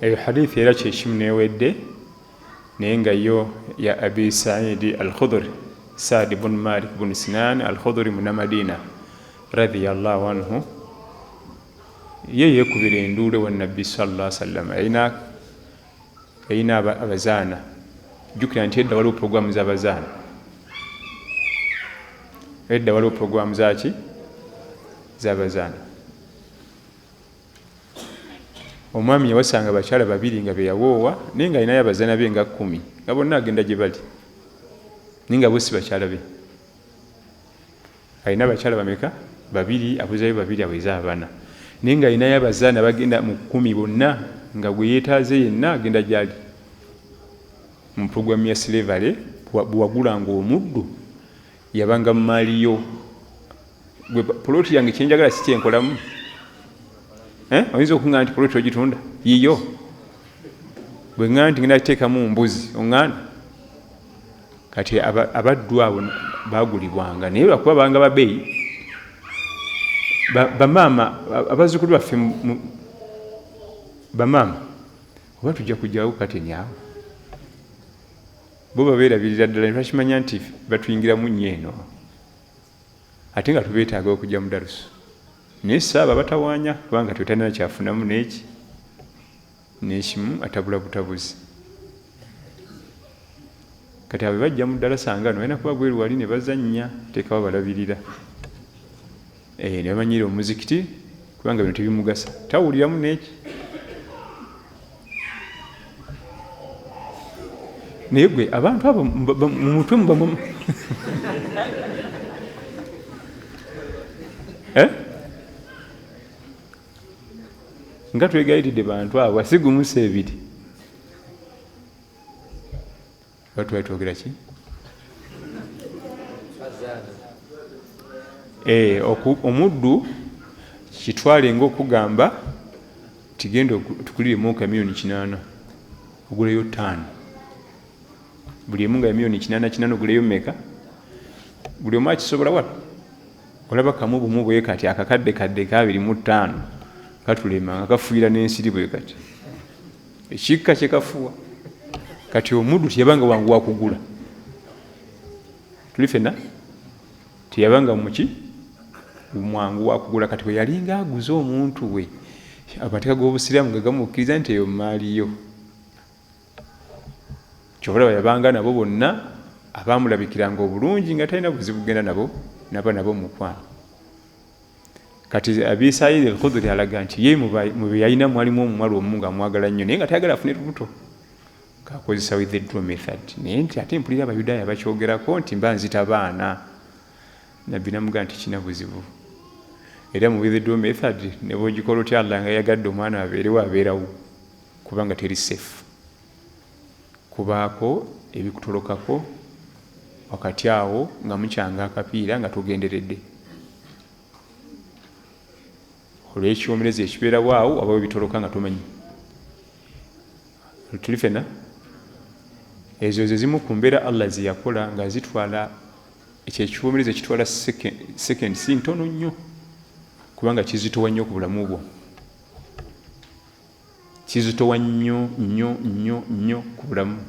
أي حديث يرشي شمني ودي نينغا يو يا أبي سعيد الخضر سعد بن مالك بن سنان الخضر من مدينة رضي الله عنه يكبر اندول والنبي صلى الله عليه وسلم أين أبزانا جوكنا أنت يدى ولو بروغرام زابزانا يدى ولو بروغرام زابزانا omwami yawasanga abakyala babiri nga beyawowa naye nga alinayo abazaana be nga 10 nga bonna agenda gye bali naye nga bosi bakyala be alina abakyala bameka babiri abuzayo babiri aweza abana naye nga alinayo abazaana bagenda mu 10 bonna nga gwe yeetaaze yenna agenda gyali mu puroguramu ya slavery bwewagulanga omuddu yabanga mumaaliyo gwe poloti yange kyenjagala si kyenkolamu oyinza okuŋŋaana nti poloti ogitunda yiyo bwe ŋŋaana nti ngenda kiteekamu mbuzi oŋŋaana kati abaddu abo bagulibwanga naye lwakuba banga babeeyi bamaama abazzukulu baffe bamaama oba tujja kujjawo kateni awo bo babeerabirira ddala ne bakimanya nti batuyingiramu nnyo eno ate nga tubeetaaga okujja mu darusu naye saaba batawaanya kubanga twetalina kyafunamu n'eki n'ekimu atabula butabuzi kati abo bajja mu ddalasa ngano balina kuba bweru wali ne bazannya teekawo balabirira ne bamanyira omuzikiti kubanga bino tebimugasa tawuliramu n'eki naye gwe abantu abo mu mutwe mubamu nga twegayiridde bantu abo asigumusa ebiri batwali twogera ki omuddu kitwale ngaokugamba tigenda tukulire muuka $8,000 oguleyo 5 buli emu nga $8,000 oguleyo meka buli omu akisobola wala olaba kamu bumu bwe kati akakadde kadde ka 25 katulema nga kafuira n'ensiri bwe kati ekikka kye kafuwa kati omuddu tiyabanga wangu wakugula tuli fena tiyabanga muki mwangu wakugula kati bwe yalinga aguza omuntu we amateeka g'obusiraamu nga gamukkiriza nti eyo maaliyo kyobalaba yabanga nabo bonna abaamulabikiranga obulungi nga talina buzibu kugenda nabo mukwano kati Abi Said al-Khudri alaga nti ye mu bye yalina mwalimu omuwala omu nga amwagala nnyo naye nga tayagala afune lubuto kakozesa withdraw method naye nti ate mpulira abayudaaya bakyogerako nti mba nzita baana nabbi namugaa nti kina buzibu era mu withdraw method ne bwogikola otya Allah nga yagadde omwana abeerewo abeerawo kubanga teri safe kubaako ebikutolokako wakati awo nga mukyanga akapiira nga togenderedde olw'ekyomerezi ekibeerawo awo abawo ebitoloka nga tomanyi tuli fena ezo ze zimu ku mbeera Allah ze yakola nga zitwala ekyomerezi ekitwala second si ntono nnyo kubanga kizitowa nnyo ku bulamu bwo kizitowa nnyo ku bulamu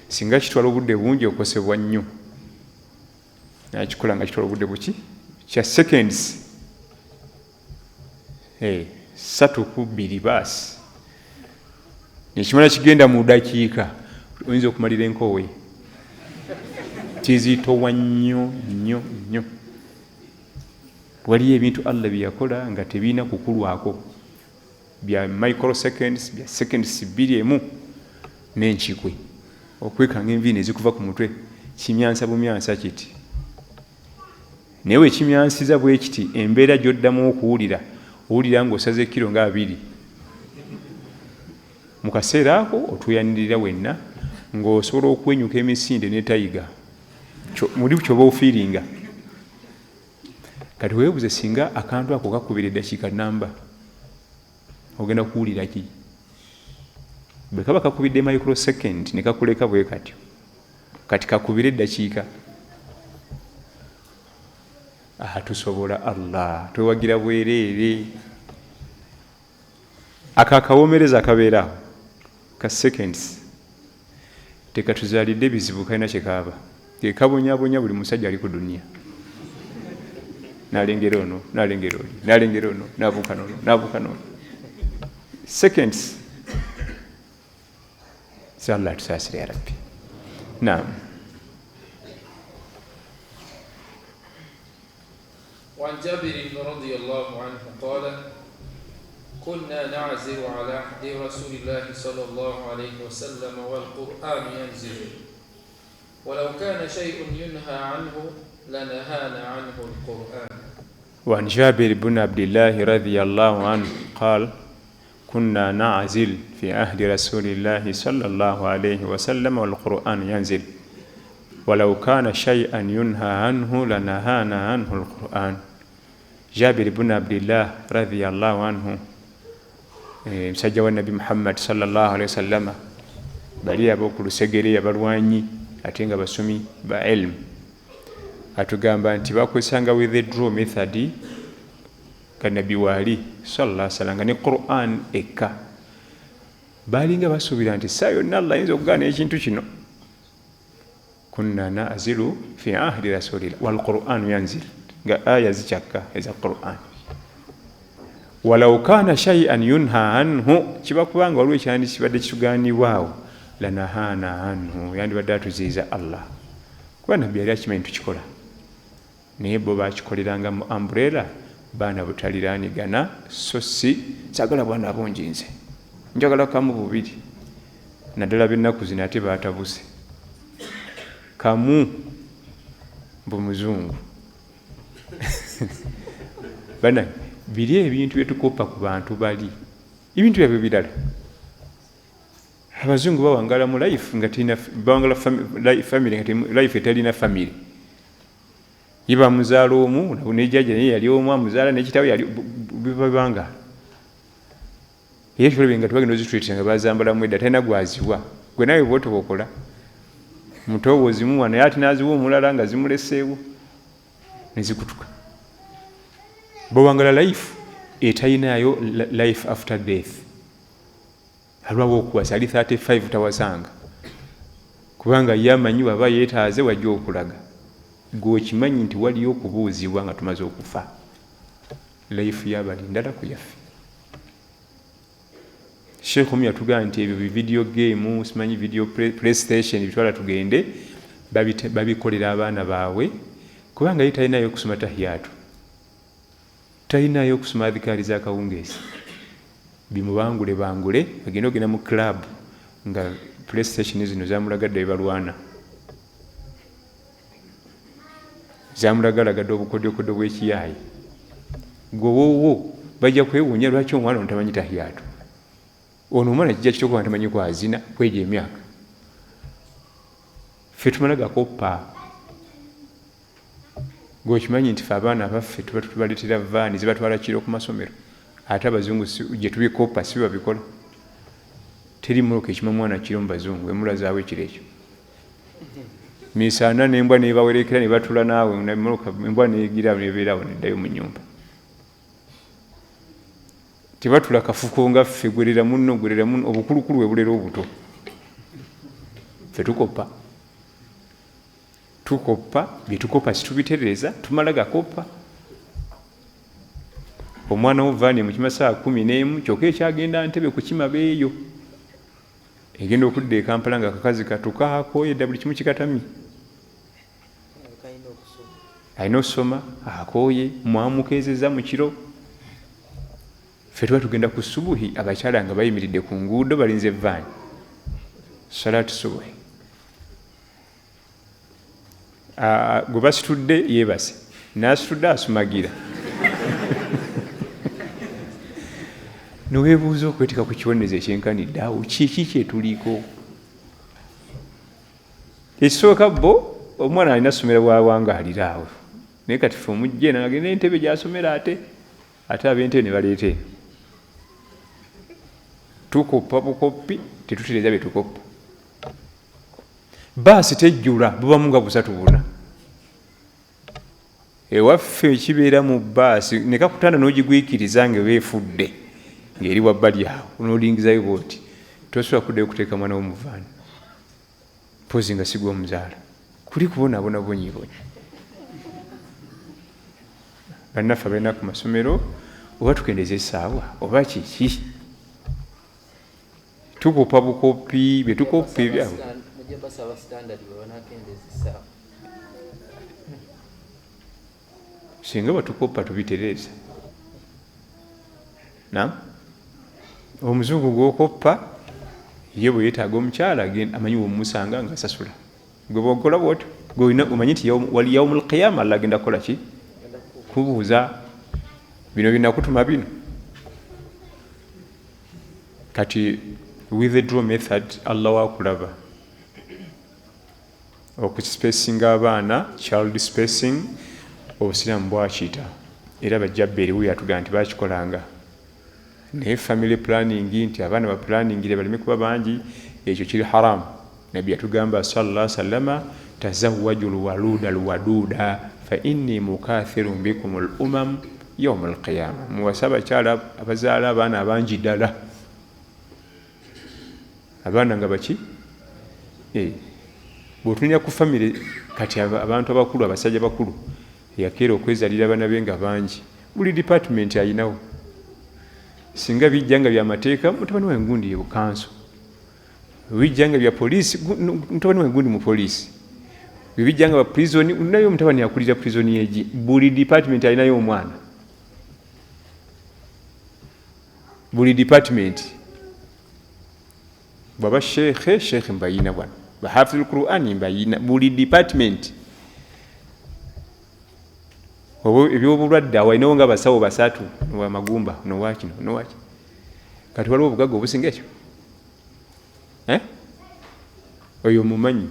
singa kitwala obudde bungi okosebwa nnyo nakikola nga kitwala obudde buki kya seconds 3-2 baasi nekimala kigenda mu dakiika oyinza okumalira enkowe kizitowa nnyo waliyo ebintu Allah bye yakola nga tebiina kukulwako bya microseconds bya seconds 2 n'enkikwe okwekanga enviiri ezikuva ku mutwe kimyansa bumyansa kiti naye wekimyansiza bwe kiti embeera gy'oddamu okuwulira owulira ng'osaze kilo nga 2 mu kaseera ako otuuyanirira wenna ng'osobola okwenyuka emisinde ne tayiga muli kyoba ofiiringa kati weebuze singa akantu ako kakubira eddakiika namba ogenda kuwulira ki bwe kaba kakubidde microsecond ne kakuleka bwe katyo kati kakubira eddakiika tusobola Allah twewagira bwereere akakawomereza akabeerawo ka seconds tekatuzaalidde bizibu kalina kyekaaba kekabonyabonya buli musajja ali ku duniya nalengera ono nalengera oli nalengera ono nabuuka nono nabuuka nono seconds sa Allah tusaasire ya rabbi naam وعن جابر رضي الله عنه قال كنا نعزل على عهد رسول الله صلى الله عليه وسلم والقرآن ينزل ولو كان شيء ينهى عنه لنهانا عنه القرآن. وعن جابر بن عبد الله رضي الله عنه قال كنا نعزل في عهد رسول الله صلى الله عليه وسلم والقرآن ينزل ولو كان شيئا ينهى عنه لنهانا عنه القرآن. جابر بن عبد الله رضي الله عنه مسجى النبي محمد صلى الله عليه وسلم bali ab'okulusegere abalwanyi ate nga basomi ba ilm atugamba nti bakozesanga withdraw method ka nabi waali sallallahu alaihi wasallam ne Quran eka balinga basuubira nti saa yonna Allah ayinza okugaana ekintu kino kunna na'zilu fi ahdi rasulillah wal Quran yanzil nga aya zikyakka eza Quran walau kana shay'an yunha anhu kibakubanga waliwo ekyandi kibadde kitugaanibwawo lanahana anhu yandibadde atuziiza Allah kuba nabbi yali akimanyi tukikola naye bo bakikoleranga mu umbrella baana butaliraanigana so si saagala bwana abungi nze njagala kamu bubiri naddala b'ennaku zino ate baatabuse kamu bumuzungu bana biri ebintu byetukopa ku bantu bali ebintu byabyo birala abazungu bawangala mu life nga tina bawangala family nga life etalina family yiba muzaalo omu nejjaja naye yali omu amuzaala nekitawe yali bibabanga yekitolebe nga tubagenda ozitreatinga nga bazambalamu edda talina gwaziwa gwe nawe bwotobokola mutowo zimuwa naye ati naziwa omulala nga zimuleseewo nezikutuka bawangala life etalinayo life after death alwawo okuwasa ali 35 tawasanga kubanga yamanyi waba yeetaaze wajja okulaga gwekimanyi nti waliyo okubuuzibwa nga tumaze okufa life yabali ndala ku yaffe Sheikh Omu yatugamba nti ebyo video game simanyi video playstation bitwala tugende babikolera abaana baabwe kubanga ye talinayo okusoma tahiyatu talinayo okusoma adhikari za kawungeezi bimubangule bangule agenda ogenda mu club nga playstation zino zamulagadde balwana zamulagalagadde obukodyokodyo bw'ekiyaayi gwowowo bajja kwewuunya lwaki omwana ono tamanyi tahiyatu ono omwana kijja kityokuba tamanyi kwazina kweja emyaka ffe tumala gakoppa gwekimanyi nti fe abaana abaffe tuba tubaleetera vaani zibatwala kiro ku masomero ate abazungu gye tubikoppa si babikola teri muloka ekima mwana kiro mu bazungu emulazaawo ekiro ekyo misaana n'embwa nebawerekera ne batula naawe namuloka embwa neegira nebeerawo neddayo mu nnyumba tebatula kafuko nga ffe gwerera munno obukulukulu webulera obuto ffe tukoppa byetukoppa situbiterereza tumala gakoppa omwana wovaani mukima saa 11 kyokka ekyagenda Ntebe kukima beeyo egenda okudda e Kampala nga kakazi katukaako edda buli kimu kikatamye alina okusoma akooye mwamukeezeza mu kiro ffe tuba tugenda ku subuhi abakyala nga bayimiridde ku nguudo balinze vaani salaatu subuhi gwe basitudde yeebase n'asitudde asumagira noweebuuza okwetika ku kibonerezo ekyenkanidde awo kiki kyetuliko ekisooka bo omwana alina ssomero bwawangaalira awo naye kati fe omujje nagenda entebe gyasomera ate ab'entebe ne baleeta eno tukoppa bukoppi tetutereeza bye tukoppa baasi tejjula bubamu nga 3-4 ewaffe ekibeera mu baasi nekakutanda n'ogigwikiriza nga weefudde ng'eri wabbali awo n'olingizayo bwoti tosobola kuddayo kuteeka mwana w'omuvaani pozi nga sigwa omuzaala kuli kubonaabona bonyibonyi bannaffe balina ku masomero oba tukendeza essaawa oba kiki tukopa bukopi bye tukopa ebyawo singa batukopa tubitereeza omuzungu gwokoppa ye bwe yeetaaga omukyala amanyi womusanga nga asasula gwe bwokola bwotyo gweolina omanyi nti wali yaumul qiyama alla agenda kukola ki kubuuza bino binakutuma bino kati withdraw method allah wakulaba okuspacinga abaana child spacing obusiraamu bwakiyita era bajjabbe eriwo yatugaa nti bakikolanga naye family planning nti abaana baplaningire baleme kuba bangi ekyo kiri haramu nabbi yatugamba sallallahu alaihi wasallama tazawwaju lwaluda lwaduda fa inni mukathirun bikum al umam yawm al qiyama muwasa abakyala abazaala abaana abangi ddala abaana nga baki bw'otunya ku family kati abantu abakulu abasajja bakulu yakeera okwezalira abaana be nga bangi buli department ayinawo singa bijja nga byamateeka mutabani wa engundi ye bukanso bijja nga bya poliisi mutabani wa engundi mu poliisi bijja nga ba prison nayo mutabani akulira prison yeji buli department ayinayo omwana buli department baba sheikh mbayina bwana bahafidhul Qur'ani mbayina buli department ebyobulwadde awalinawo nga basawo basatu wamagumba nowakino nowaki kati waliwo obugagga obusinga ekyo oyo mumanyi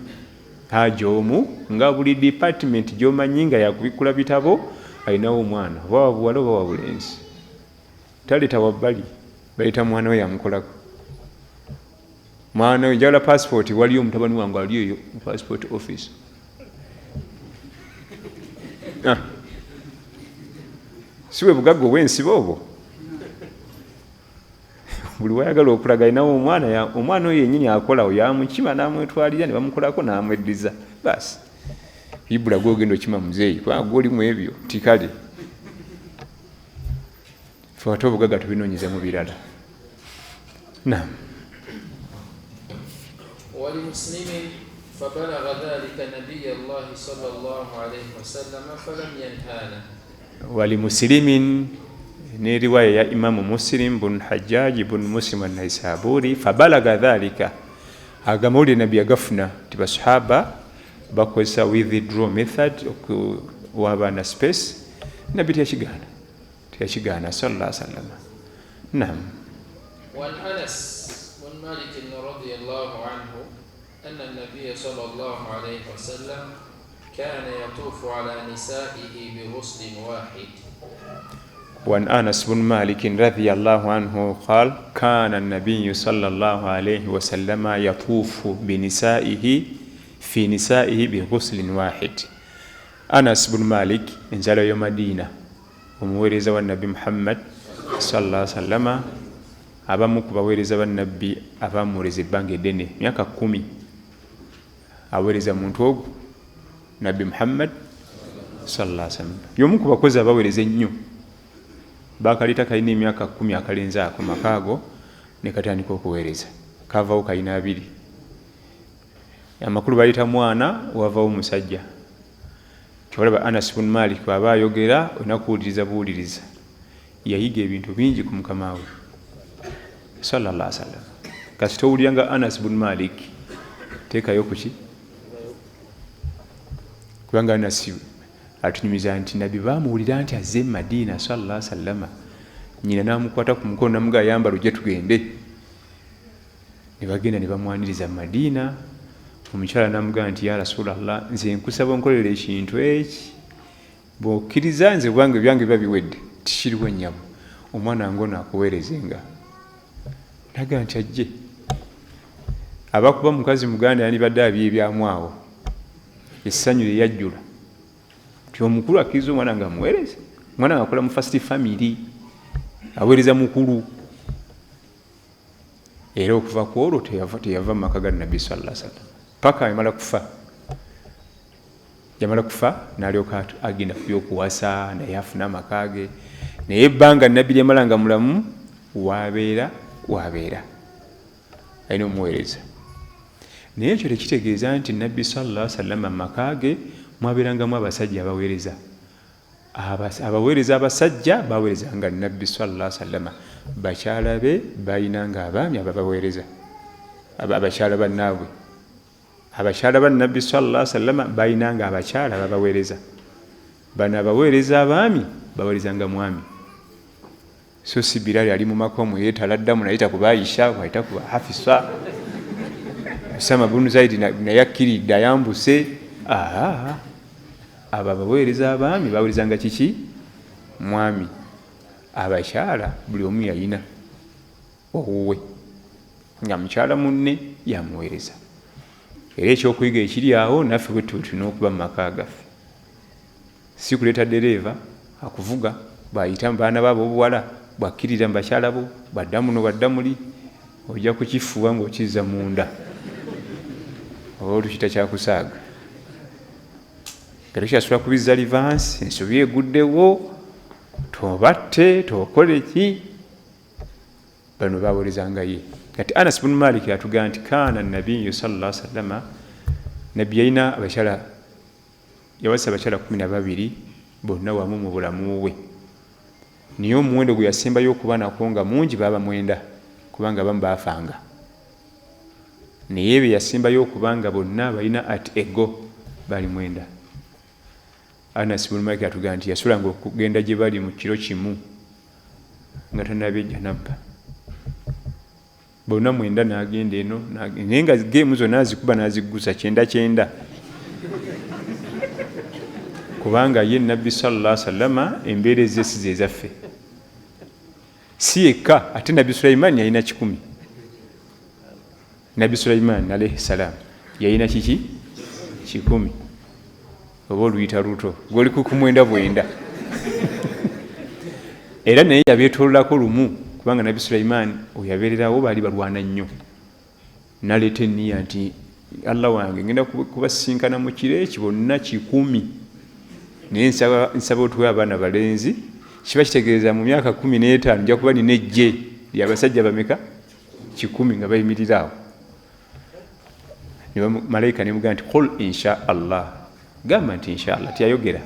haja omu nga buli department gyomanyi nga yakubikula bitabo alinawo omwana oba wabuwala oba wabulenzi taleta wabbali baleta mwana we yamukolako mwana we njagala passport waliyo mutabani wange aliyo passport office siwe bugagga obwensiba obwo buli wayagala okulaga alinawo omwana oyo yennyini akolawo yamukima n'amwetwalira ne bamukolako n'amweddiza basi ibula gwogenda okima muzeeyi kubanga gwolimu ebyo tikale fe ate obugagga tubinoonyeze mu birala naam ولمسلم فبلغ ذلك نبي الله صلى الله عليه وسلم فلم ينهانا ولمسلم ni riwaya ya imamu Muslim bun Hajjaj bun Muslim an-Naisaburi fabalaga dhalika agamuli nabi agafuna tibasahaba bakozesa withdraw method okuwabana space nabi tiyakigana sallallahu alaihi wasallam naam wa Anas bin Malik radhiyallahu anhu anna an-nabiy sallallahu alaihi wasallam kana yatufu ala nisaihi bi ghuslin wahid. وعن أنس بن مالك رضي الله عنه قال كان النبي صلى الله عليه وسلم يطوف بنسائه في نسائه بغسل واحد. أنس بن مالك نزل يوم مدينة ومورز والنبي محمد صلى الله عليه وسلم أبا مكبا ورز والنبي أبا مورز بانج ديني ميكا كومي أورز منتوب نبي محمد صلى الله عليه وسلم يوم مكبا كوزا أبا ورز نيو bakalita kalina emyaka 10 akalenzaako makaago ne katandika okuweereza kavaawo kalina 2 amakulu balita mwana wavaawo musajja kyolaba Anas bin Malik baba ayogera onakuwuliriza buwuliriza yayiga ebintu bingi ku mukama we sallallahu alaihi wasallam kasi towuliranga Anas bin Malik teekayo kuki kubanga Anas atunyumiza nti nabbi bamuwulira nti azze Madina sallallahu alaihi wasallam nyina namukwata ku mukono namuga yamba luje tugende ne bagenda ne bamwaniriza Madina omukyala namuga nti ya Rasulallah nze nkusaba onkolere ekintu eki bw'okkiriza nze bwange byange biba biwedde tikiriwo nnyabo omwana ngono akuweerezenga naga nti ajje abakuba mukazi muganda yandibadde abyebyamu awo essanyu lye yajjula nti omukulu akkiriza omwana nga amuweereze omwana nga akola mu first family aweereza mukulu era okuva ku olwo teyava mu maka ga Nabbi sallallahu alaihi wasallam paka yamala kufa n'alyoka agenda ku byokuwasa naye afuna amaka ge naye ebbanga Nabbi lyamala nga mulamu wabeera alina omuweereza naye ekyo tekitegeeza nti Nabbi sallallahu alaihi wasallam amaka ge mwabeerangamu abasajja abaweereza abaweereza abasajja baweerezanga Nabbi sallallahu alaihi wasallam bakyala be balinanga abaami ababaweereza abakyala bannaabwe abakyala ba Nabbi sallallahu alaihi wasallam balinanga abakyala ababaweereza bano abaweereza abaami baweerezanga mwami so si Bilali ali mu makomo yetaladdamu nayita ku Aisha wayita ku Hafisa Usama bin Zaid naye akkiridde ayambuse abo abaweereza abaami baweerezanga kiki mwami abakyala buli omu yalina owuwe nga mukyala munne yamuweereza era ekyokuyiga ekiri awo naffe bwe tulina okuba mu maka gaffe si kuleeta dereeva akuvuga bw'ayita mu baana baabo obuwala bw'akkirira mu bakyala bo bwadda muno bwadda muli ojja kukifuba ng'okizza munda oba tukita kyakusaaga nga tukyasobola kubizza livansi ensobi eguddewo tobatte tokole ki bano baweerezanga ye kati Anas bin Malik atugamba nti kaana nabiyyu sallallahu alaihi wasallam nabbi yalina abakyala yawasa abakyala 12 bonna wamu mu bulamu bwe naye omuwendo gwe yasembayo okuba nako nga mungi baba 9 kubanga abamu baafanga naye be yasembayo okubanga bonna balina at ego bali 9 Anas bin Malik atugamba nti yasulanga okugenda gye bali mu kiro kimu nga tanabejja nabba bonna 9 n'agenda eno naye nga geemu zonna azikuba n'aziggusa 9 kubanga ye Nabbi sallallahu alaihi wasallam embeera ez'esize ezaffe si yekka ate Nabbi Sulaiman yalina 10 Nabbi Sulaiman alayhi salam yalina kiki 10 oba oluyita luto gwoli ku 9 era naye yabeetoololako lumu kubanga Nabbi Sulaiman oyabeererawo baali balwana nnyo naleeta enniya nti Allah wange ngenda kubasinkana mu kiro ekyo bonna 10 naye nsaba otuwe abaana balenzi kiba kitegeeza mu myaka 15 nja kuba nina ejje lyabasajja bameka 10 nga bayimirira awo ne malayika ne mugamba nti qul insha Allah gamba nti insha Allah tiyayogera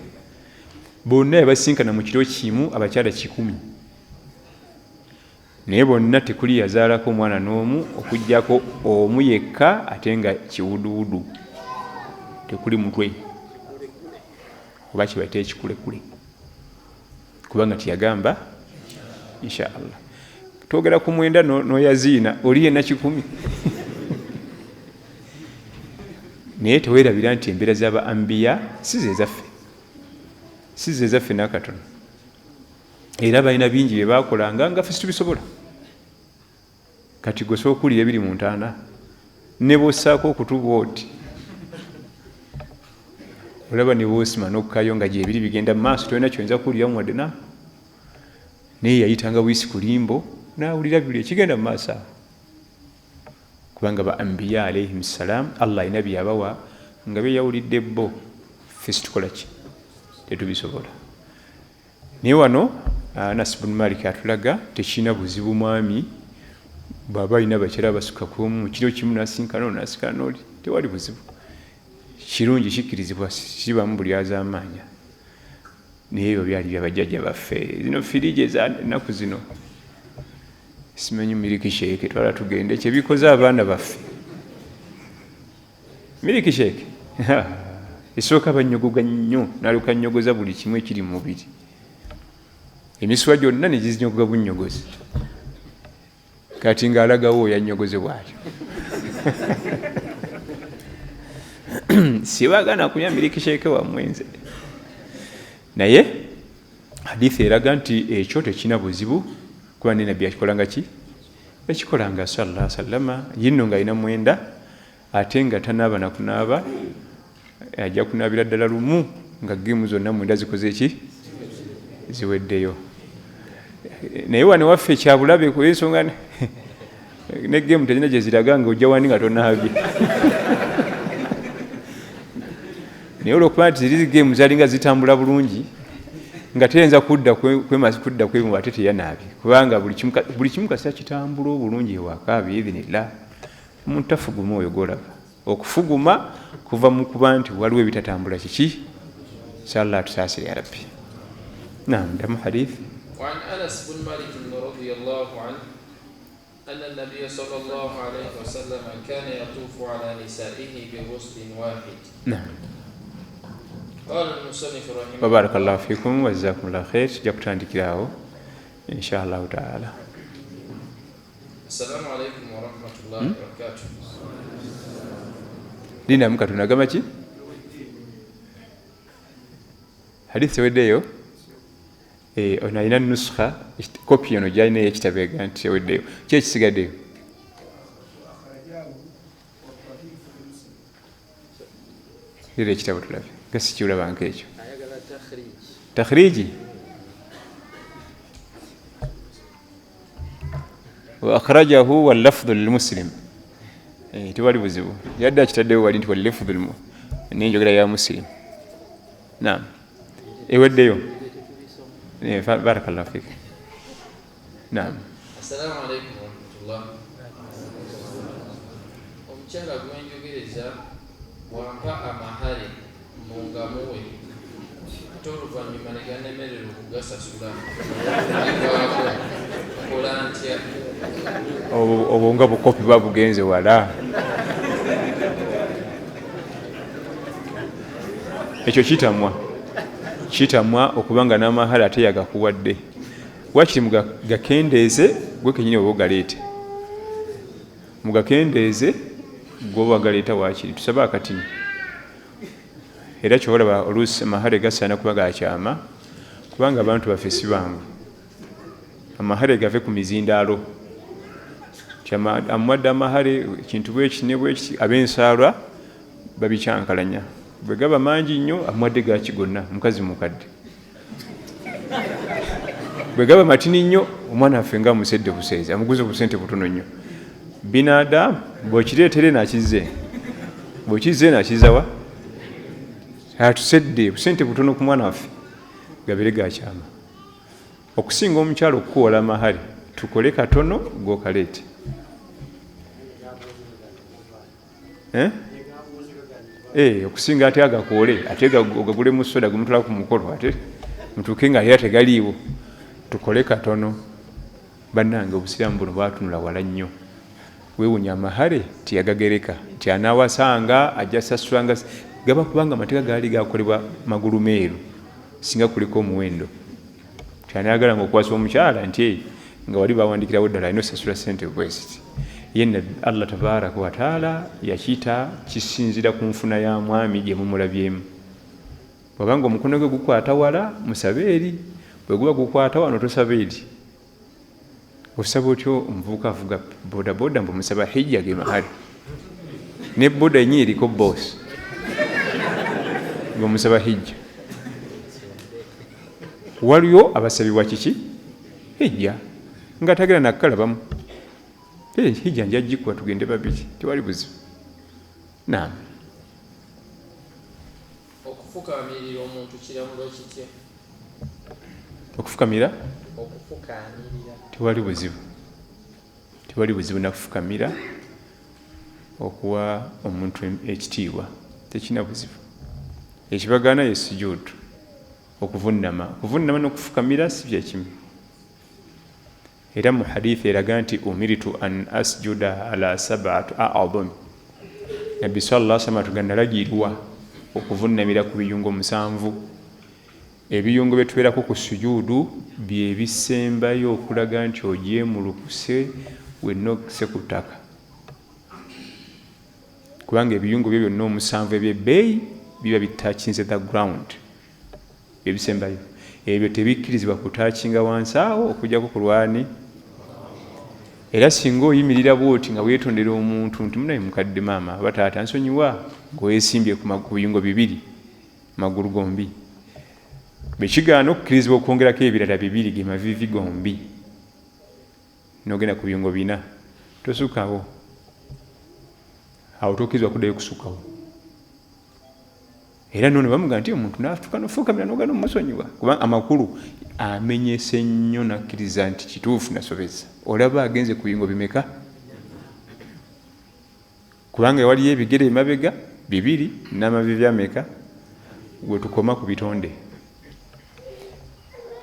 bonna yabasinkana mu kiro kimu abakyala 10 naye bonna tekuli yazaalako omwana n'omu okuggyako omu yekka ate nga kiwuduwudu tekuli mutwe oba kibaite ekikulekule kubanga tiyagamba insha Allah twogera ku 9 n'oyaziina oli yenna 10 naye teweerabira nti embeera z'aba ambiya si ze zaffe n'akatono era balina bingi bye baakolanga nga ffe situbisobola kati gwe sooka okuwulira ebiri mu ntaana ne bw'ossaako okutuba oti olaba ne bw'osima n'okukaayo nga gyebiri bigenda mu maaso tolina kyoyinza kuwuliramu wadde na naye yayitanga bwisi ku limbo n'awulira buli ekigenda mu maaso awo kubanga ba ambiya alayhim salam Allah alina bye yabawa nga byeyawulidde bo ffe situkola ki tetubisobola naye wano Anas bin Malik atulaga tekirina buzibu mwami bw'aba alina bakyala basukka ku omu mu kiro kimu n'asinkana n'asinkana n'oli tewali buzibu kirungi kikkirizibwa kibamu buli azaamaanya naye ebyo byali byabajjajja baffe zino firiji ez'ennaku zino simanyi Miliki Sheeke twala tugende kyebikoze abaana baffe Miliki Sheeke esooka banyogoga nnyo naluka nnyogoza buli kimu ekiri mu mubiri emiswa gyonna ne gizinyogoga bunnyogozi kati ng'alagawo yanyogoze bwatyo sibaagana kunyambirikisheeke wammwe nze naye hadithi eraga nti ekyo tekina buzibu kuba ne nabbi akikolanga ki yakikolanga sallallahu alaihi wasallama yinno ng'alina mwenda ate nga tanaaba nakunaaba ajja kunaabira ddala lumu nga geemu zonna mwenda zikoze eki ziweddeyo naye wane waffe kyabulabe kulwensonga ne geemu tezina gye ziraga nga ojja wani nga tonaabye naye olwokuba nti ziri geemu zalinga zitambula bulungi nga teyinza kudda kwemu ate teyanaabye kubanga buli kimu kasita kitambula obulungi ewaka biidhinillah omuntu tafuguma oyo golaba okufuguma kuva mu kuba nti waliwo ebitatambula kiki inshallah tusaasire ya rabbi naam damu hadith وعن أنس بن مالك رضي الله عنه أن النبي صلى الله عليه وسلم كان يطوف على نسائه بغسل واحد. نعم. قال المصنف رحمه الله وبارك الله فيكم وجزاكم الله خير. جبتان دكراو إن شاء الله تعالى. السلام عليكم ورحمة الله وبركاته. دينا مكتونا كماتي حديث وديو onalina nusukha kopi ono gyalina yekitabeega nti eweddeyo ki ekisigaddeyo era ekitabo tulabe nga sikiwulabanka ekyo takhriji wa akhrajahu wallafdhu lilmuslim tewali buzibu yadde akitaddeyo wali nti wallafdhu nenjogera ya muslim naam eweddeyo بارك الله فيك. نعم. السلام عليكم ورحمة الله. omukyala gwenjogereza wampa amahale mungamuwe ate oluvannyuma ne gannemerera okugasasula kola ntya obwo nga bukopi babugenze wala ekyo kitamwa okubanga n'amahala ate yagakuwadde wakiri mugakendeeze gwe kenyini oba ogaleete mugakendeeze gwe oba ogaleeta wakiri tusaba akatini era kyolaba oluusi amahale gasaana kuba gakyama kubanga abantu baffe si bangu amahale gave ku mizindaalo amuwadde amahale ekintu bwekine bwekiti ab'ensaalwa babikyankalanya bwe gaba mangi nnyo amuwadde gaki gonna mukazi mukadde bwe gaba matini nnyo omwana waffe nga amusedde buseezi amuguze ku sente butono nnyo binadamu bw'okireetere nakize bw'okize nakizawa atusedde busente butono ku mwana waffe gabere gakyama okusinga omukyalo okukuwola amahale tukole katono gokaleete okusinga ate agakoole ate ogagule mu soda gumutwala ku mukolo ate mutuuke nga era tegaliiwo tukole katono bannange obusiraamu buno bwatunula wala nnyo weewunya amahale tiyagagereka nti anaawasanga ajja sasulanga gaba kubanga amateeka gaali gakolebwa magulu meeru singa kuliko omuwendo kyanayagala nga okukwasa omukyala nti nga wali bawandikirawo ddala alina osasula sente bwesiti yenna Allah tabaraka wa taala yakita kisinzira ku nfuna ya mwami gye mumulabyemu bwabanga omukono gwe gukwata wala musabe eri bwe guba gukwata wano tosabe eri osaba otyo omuvubuka avuga bodaboda mbu musaba hijja ge mahali ne boda yenyi eriko bosi ng'omusaba hijja waliyo abasabibwa kiki hijja nga tagera nakalabamu hijja nja gikuwa tugende babiri tewali buzibu naam okufukamirira omuntu kiramulo kitya okufukamira okufukamirira tewali buzibu nakufukamira okuwa omuntu ekitiibwa tekina buzibu ekibagaana ye sujuudu okuvunnama n'okufukamira si byekimu era mu hadithi eraga nti umiritu an asjuda ala sab'ati a'dham nabbi sallallahu alaihi wasallam tuganda lagirwa okuvunamira ku biyungo 7. Ebiyungo bye tubeerako ku sujuudu bye bisembayo okulaga nti ogyemulukuse wenna okise ku ttaka, kubanga ebiyungo byo byonna 7 ebyebbeeyi biba bitakinze the ground, bye bisembayo. Ebyo tebikkirizibwa kutaakinga wansi awo okujjako ku lwani. Era singa oyimirira bwoti nga weetondera omuntu nti munaye mukadde maama oba taata nsonyiwa, ng'oyesimbye ku biyungo 2 magulu gombi, bekigaana okukkirizibwa okwongerako ebirala 2 ge maviivi gombi, n'ogenda ku biyungo 4 tosukawo. Awo tokkirizibwa kuddayo kusukawo. Era nno ne bamugaa nti omuntu n'atuuka n'ofuukamira n'ogana omusonyiwa, kubanga amakulu amenyese nnyo nakkiriza nti kituufu nasobeza. Olaba agenze ku biyungo bimeka? Kubanga waliyo ebigere emabega 2 n'amaviivi ameka? Gwe tukoma ku bitonde.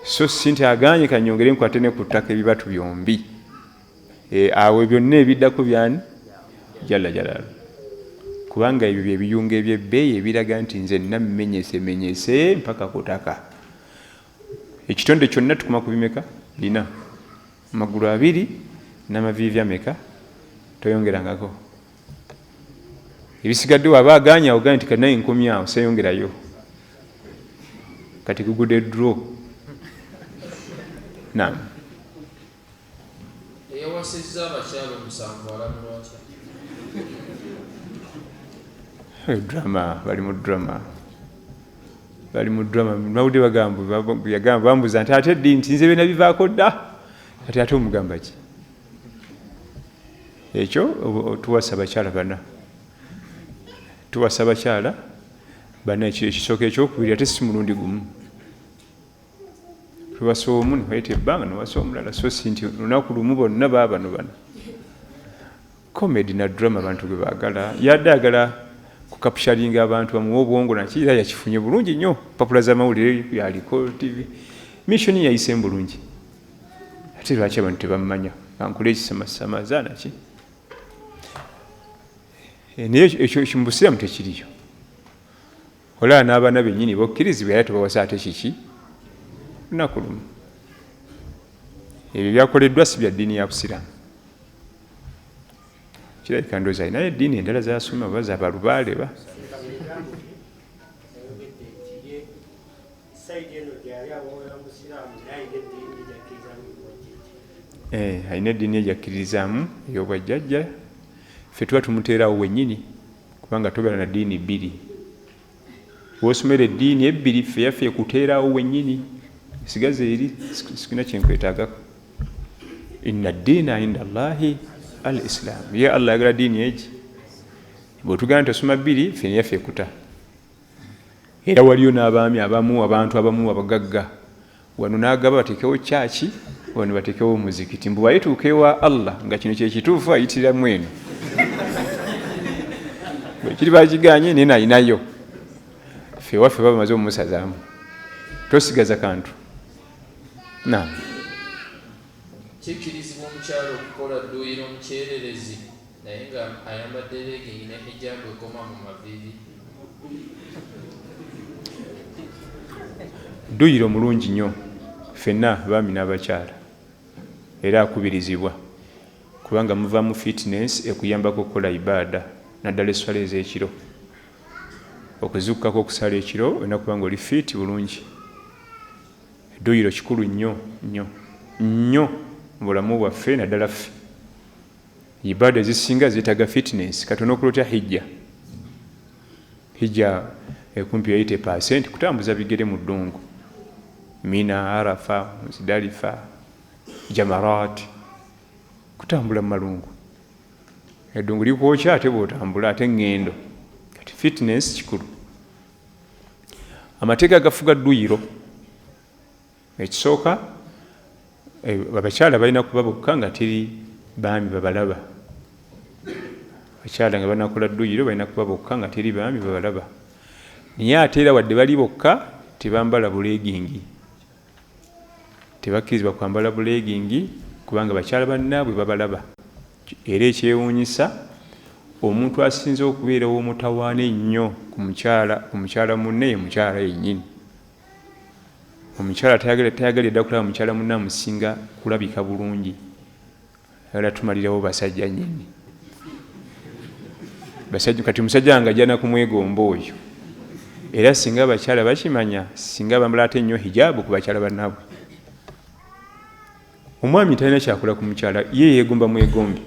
So si nti aganye kanyongere nkwate ne ku ttaka ebibatu byombi. Awo byonna ebiddako byani? Jalla jalaalu. Kubanga ebyo bye biyungo ebyebbeeyi ebiraga nti nze nammenyese mpaka ku ttaka. Ekitonde kyonna tukoma ku bimeka? 4. Magulu 2 n'amaviivi ameka? Toyongerangako. Ebisigadde waba aganya oganya nti kanaye nkomye awo seeyongerayo. Kati gugudde draw. Naam. Eyawasizza abakyala 7 alamulwa atya? Drama, bali mu drama. Mawulire bagamba bambuza nti ate eddiini nti nze byonna bivaako dda. Ate omugamba ki? Ekyo tuwasa bakyala bana. Tuwasa bakyala bana ekisooka ekyokubiri ate si mulundi gumu. Tuwasa omu ne wayita ebbanga newasa omulala, so si nti olunaku lumu bonna baabano bana. Comedy na drama abantu gwe baagala. Yadde agala kukapushalinga abantu bamuwa obwongo nakyo era yakifunye bulungi nnyo. Papula z'amawulire yaliko TV. Missioni yayise bulungi. Ate lwaki abantu tebamumanya? Ankula ekisamasamaza naki? Naye ekyo kimbusiramu tekiriyo. Olaba n'abaana bennyini bokkirizibwa era tebawasa ate kiki? Lunaku lumu. Ebyo byakoleddwa si bya ddiini ya Busiraamu. Kirabika ndowooza alinayo eddiini endala z'asoma oba z'abalubaale ba. Alina eddiini ejakkirizaamu ey'obwajjajja. Ffe tuba tumuteerawo wennyini kubanga tobeera na ddiini 2. Bw'osomera eddiini 2 ffe yaffe ekuteerawo wennyini. Sigaze eri sikina kyenkwetaagako. Inna ddiina inda Allahi al-Islam. Ye Allah ayagala ddiini egi. Bw'otugana nti osoma 2 ffe yaffe ekuta. Era waliyo n'abaami abamu abantu abamu abagagga. Wano n'agaba bateekewo kyaki, wano bateekewo muzikiti. Mbu bw'alituuka ewa Allah nga kino kye kituufu ayitiriramu eno. Bwe kiri bagiganye naye nayinayo. Ffe waffe baba bamaze omumusazaamu. Tosigaza kantu. Naam. Kikkirizibwa omukyala okukola dduyiro mukyererezi naye nga ayambadde legging ne hijaabu ekoma mu maviivi? Dduyiro mulungi nnyo ffenna baami n'abakyala era akubirizibwa kubanga muvaamu fitness ekuyambako okukola ibaada naddala esswala ez'ekiro. Okuzukkako okusala ekiro olina kuba nga oli fiiti bulungi. Edduyiro kikulu nnyo nnyo nnyo mu bulamu bwaffe naddala ffe. Ibaada ezisinga zeetaaga fitness. Katono okulotya hijja ekumpi 80% kutambuza bigere mu ddungu. Mina, Arafa, Muzdalifa, Jamarat, kutambula mu malungu. Eddungu likwokya ate bw'otambula ate ngendo. Kati fitness kikulu. Amateeka agafuga dduyiro. Ekisooka abakyala balina kuba bokka nga teri baami babalaba. Abakyala nga banakola dduyiro balina kuba bokka nga teri baami babalaba. Naye ate era wadde bali bokka tebambala buleegingi. Tebakkirizibwa kwambala buleegingi kubanga bakyala bannaabwe babalaba. Era ekyewuunyisa omuntu asinze okubeera w'omutawaana ennyo ku mukyala munne ye mukyala yennyini. Omukyala tayagalira dda kulaba mukyala munne amusinga kulabika bulungi, ayagala tumalirawo basajja nnyini. Kati musajja nga ajja nakumwegomba oyo, era singa abakyala bakimanya, singa bambala ate nnyo hijaabu ku bakyala bannaabwe. Omwami talina kyakola ku mukyala, ye yeegomba mwegombi,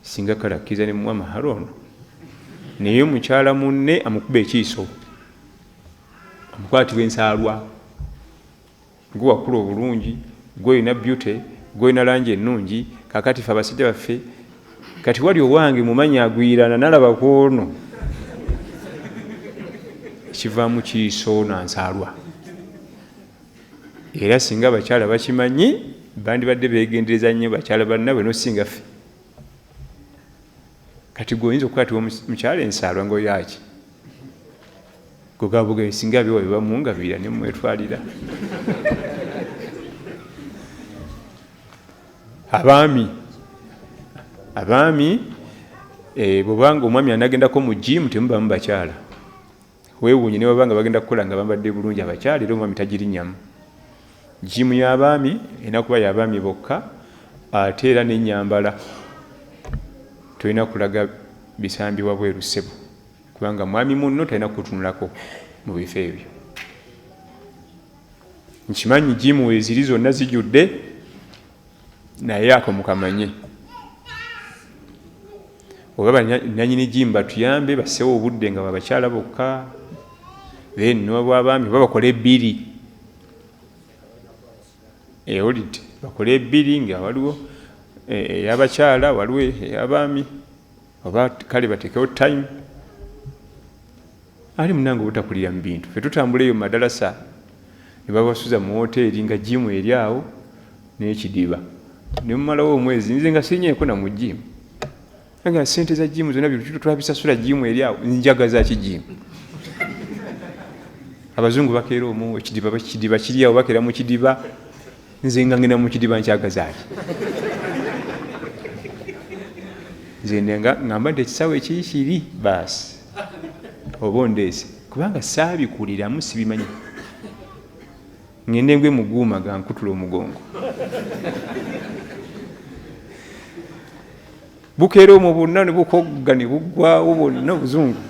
singa kalakiza ne muwa mahalo ono, naye mukyala munne amukuba ekiiso, amukwatibwa ensaalwa. Gwe wakula obulungi, gwe olina beauty, gwe olina langi ennungi, kakati fe abasajja baffe kati wali owange mumanyi agwirana nalaba kwono, kivaamu kiiso nansaalwa. Era singa abakyala bakimanyi bandibadde beegendereza nnyo bakyala bannaabwe nosinga ffe. Kati gwe oyinza okukwatibwa mukyala ensaalwa ngaoyaki gogabuga singa abewa bebamungabira ne mwetwalira. Abaami bwobanga omwami anagendako mu jimu temubamu bakyala, weewuunye ne babanga bagenda kukola nga bambadde bulungi abakyala, era omwami tagirinnyamu. Jimu y'abaami erina kuba y'abaami bokka, ate era n'ennyambala tolina kulaga bisambi wabweru ssebo, kubanga mwami munno talina kutunulako mu bifo ebyo. Nkimanyi jimu weeziri zonna zijjudde, naye ako mukamanye. Oba bannannyini jimu batuyambe bassewo obudde nga babakyala bokka, then n'obwabaami oba bakole ebbiri, olidde bakole ebbiri nga waliwo ey'abakyala waliwo ey'abaami, oba kale bateekewo time. Ali munange obutakulira mu bintu, fe tutambula eyo madalasa ne babasuza mu woteeri nga jimu eri awo n'ekidiba, ne mumalawo omwezi nze nga sinyeeko na mu jimu, nga sente za jimu zonna bintu twabisasula jimu eri awo, njagaza ki jimu? Abazungu bakeera omwo ekidiba kiri awo bakeera mu kidiba, nze nga ngenda mu kidiba nkyagaza ki? Nze ngamba nti ekisaawe ekiri baasi oba ondeese, kubanga saabikuliramu sibimanyi. Ngende ngwe muguuma ga nkutula omugongo. Bukeera omwo bwonna ne bukogga ne buggwawo bwonna obuzungu,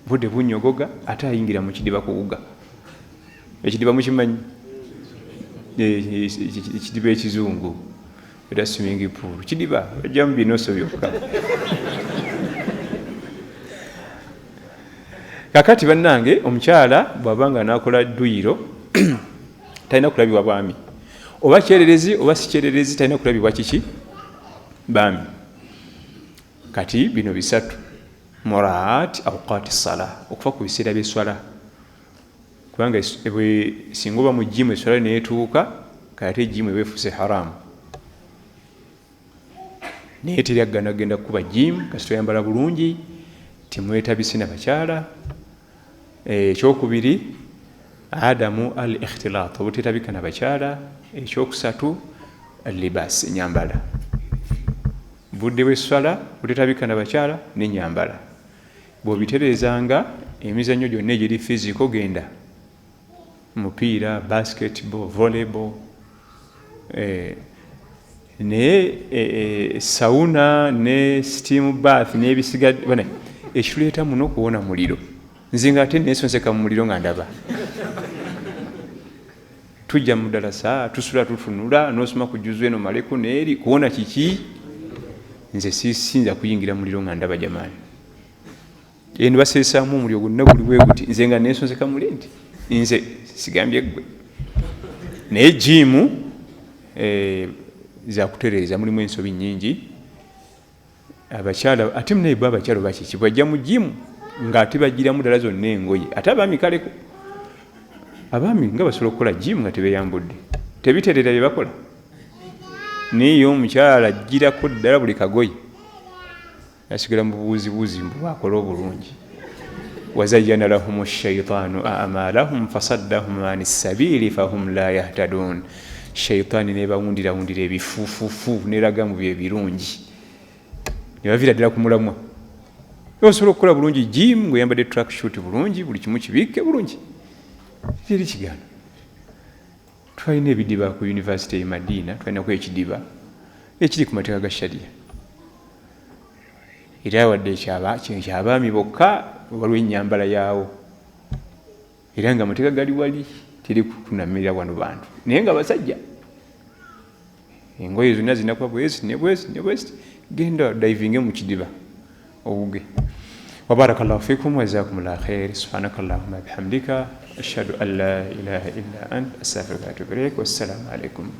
budde bunyogoga ate ayingira mu kidiba kuwuga. Ekidiba mukimanyi? Ekidiba ekizungu era swimming pool, kidiba bajjamu binoso byokka. Kakati bannange, omukyala bw'abanga n'akola dduyiro talina kulabibwa bwami, oba kyererezi oba si kyererezi, talina kulabibwa kiki? Bami. Kati bino bisatu: muraat awqaati ssala, okufa ku biseera by'esswala. Kubanga singa oba mu jimu esswala neetuuka, kati jimu eba efuuse haramu, naye teri agenda kukuba jimu kasita oyambala bulungi, timwetabise na bakyala. Ekyokubiri, adamu al ikhtilaat, obuteetabika na bakyala. Ekyokusatu, al-libaas, ennyambala. Budde bw'esswala buteetabika na bakyala n'ennyambala. Bw'obitereezanga emizannyo gyonna egiri fiziko, genda mupiira, basketball, volleyball, ne sauna ne steam bath n'ebisigadde, ekiruleeta muno kuwona muliro. Nze nga ate neesonseka mu muliro nga ndaba. Tujja mu ddalasa tusula tutunula, n'osoma ku juzu eno maleku n'eri, kuwona kiki? Nze sinza kuyingira muliro nga ndaba jamaani. Eno baseesaamu omuliro gwonna guli bwe guti, nze nga neesonseka muli nti nze sigambye ggwe. Naye jimu zakutereeza, mulimu ensobi nnyingi. Abakyala ate munaye bwe abakyala bakiki bwajja mu jimu ng'ate bagiramu ddala zonna engoye, ate abaami kaleko. Abaami nga basobola okukola jimu nga tebeeyambudde, tebiteerera bye bakola. Naye omukyala ajjirako ddala buli kagoye, asigala mu bubuuzibuuzi mbu bwakola obulungi. wazayyana lahum shaitaanu amalahum fasaddahum ani sabiili fahum la yahtaduun. Shaitaani nebawundira ebifuufuufu neraga mu bye birungi, nebavira ddala ku mulamwa osobola okukola bulungi gym ng'oyambadde track shoot bulungi buli kimu kibikke bulungi kiri kigaana twalina ebidiba ku yunivasite e Madiina twalinaku ekidiba ekiri ku mateeka ga sharia era wadde ekyabaami bokka waliwo ennyambala yaawo era nga amateeka gali wali teri kutunamirira wano bantu naye nga basajja engoye zonna zinakuba bwezi ne bwezi ne bwezi genda divinge mu kidiba obuge wabarakallahu fikum wa jazakumullahu khair subhanakallahumma bihamdika ashhadu an la ilaha illa anta astaghfiruka wa atubu ilaik wassalamu alaikum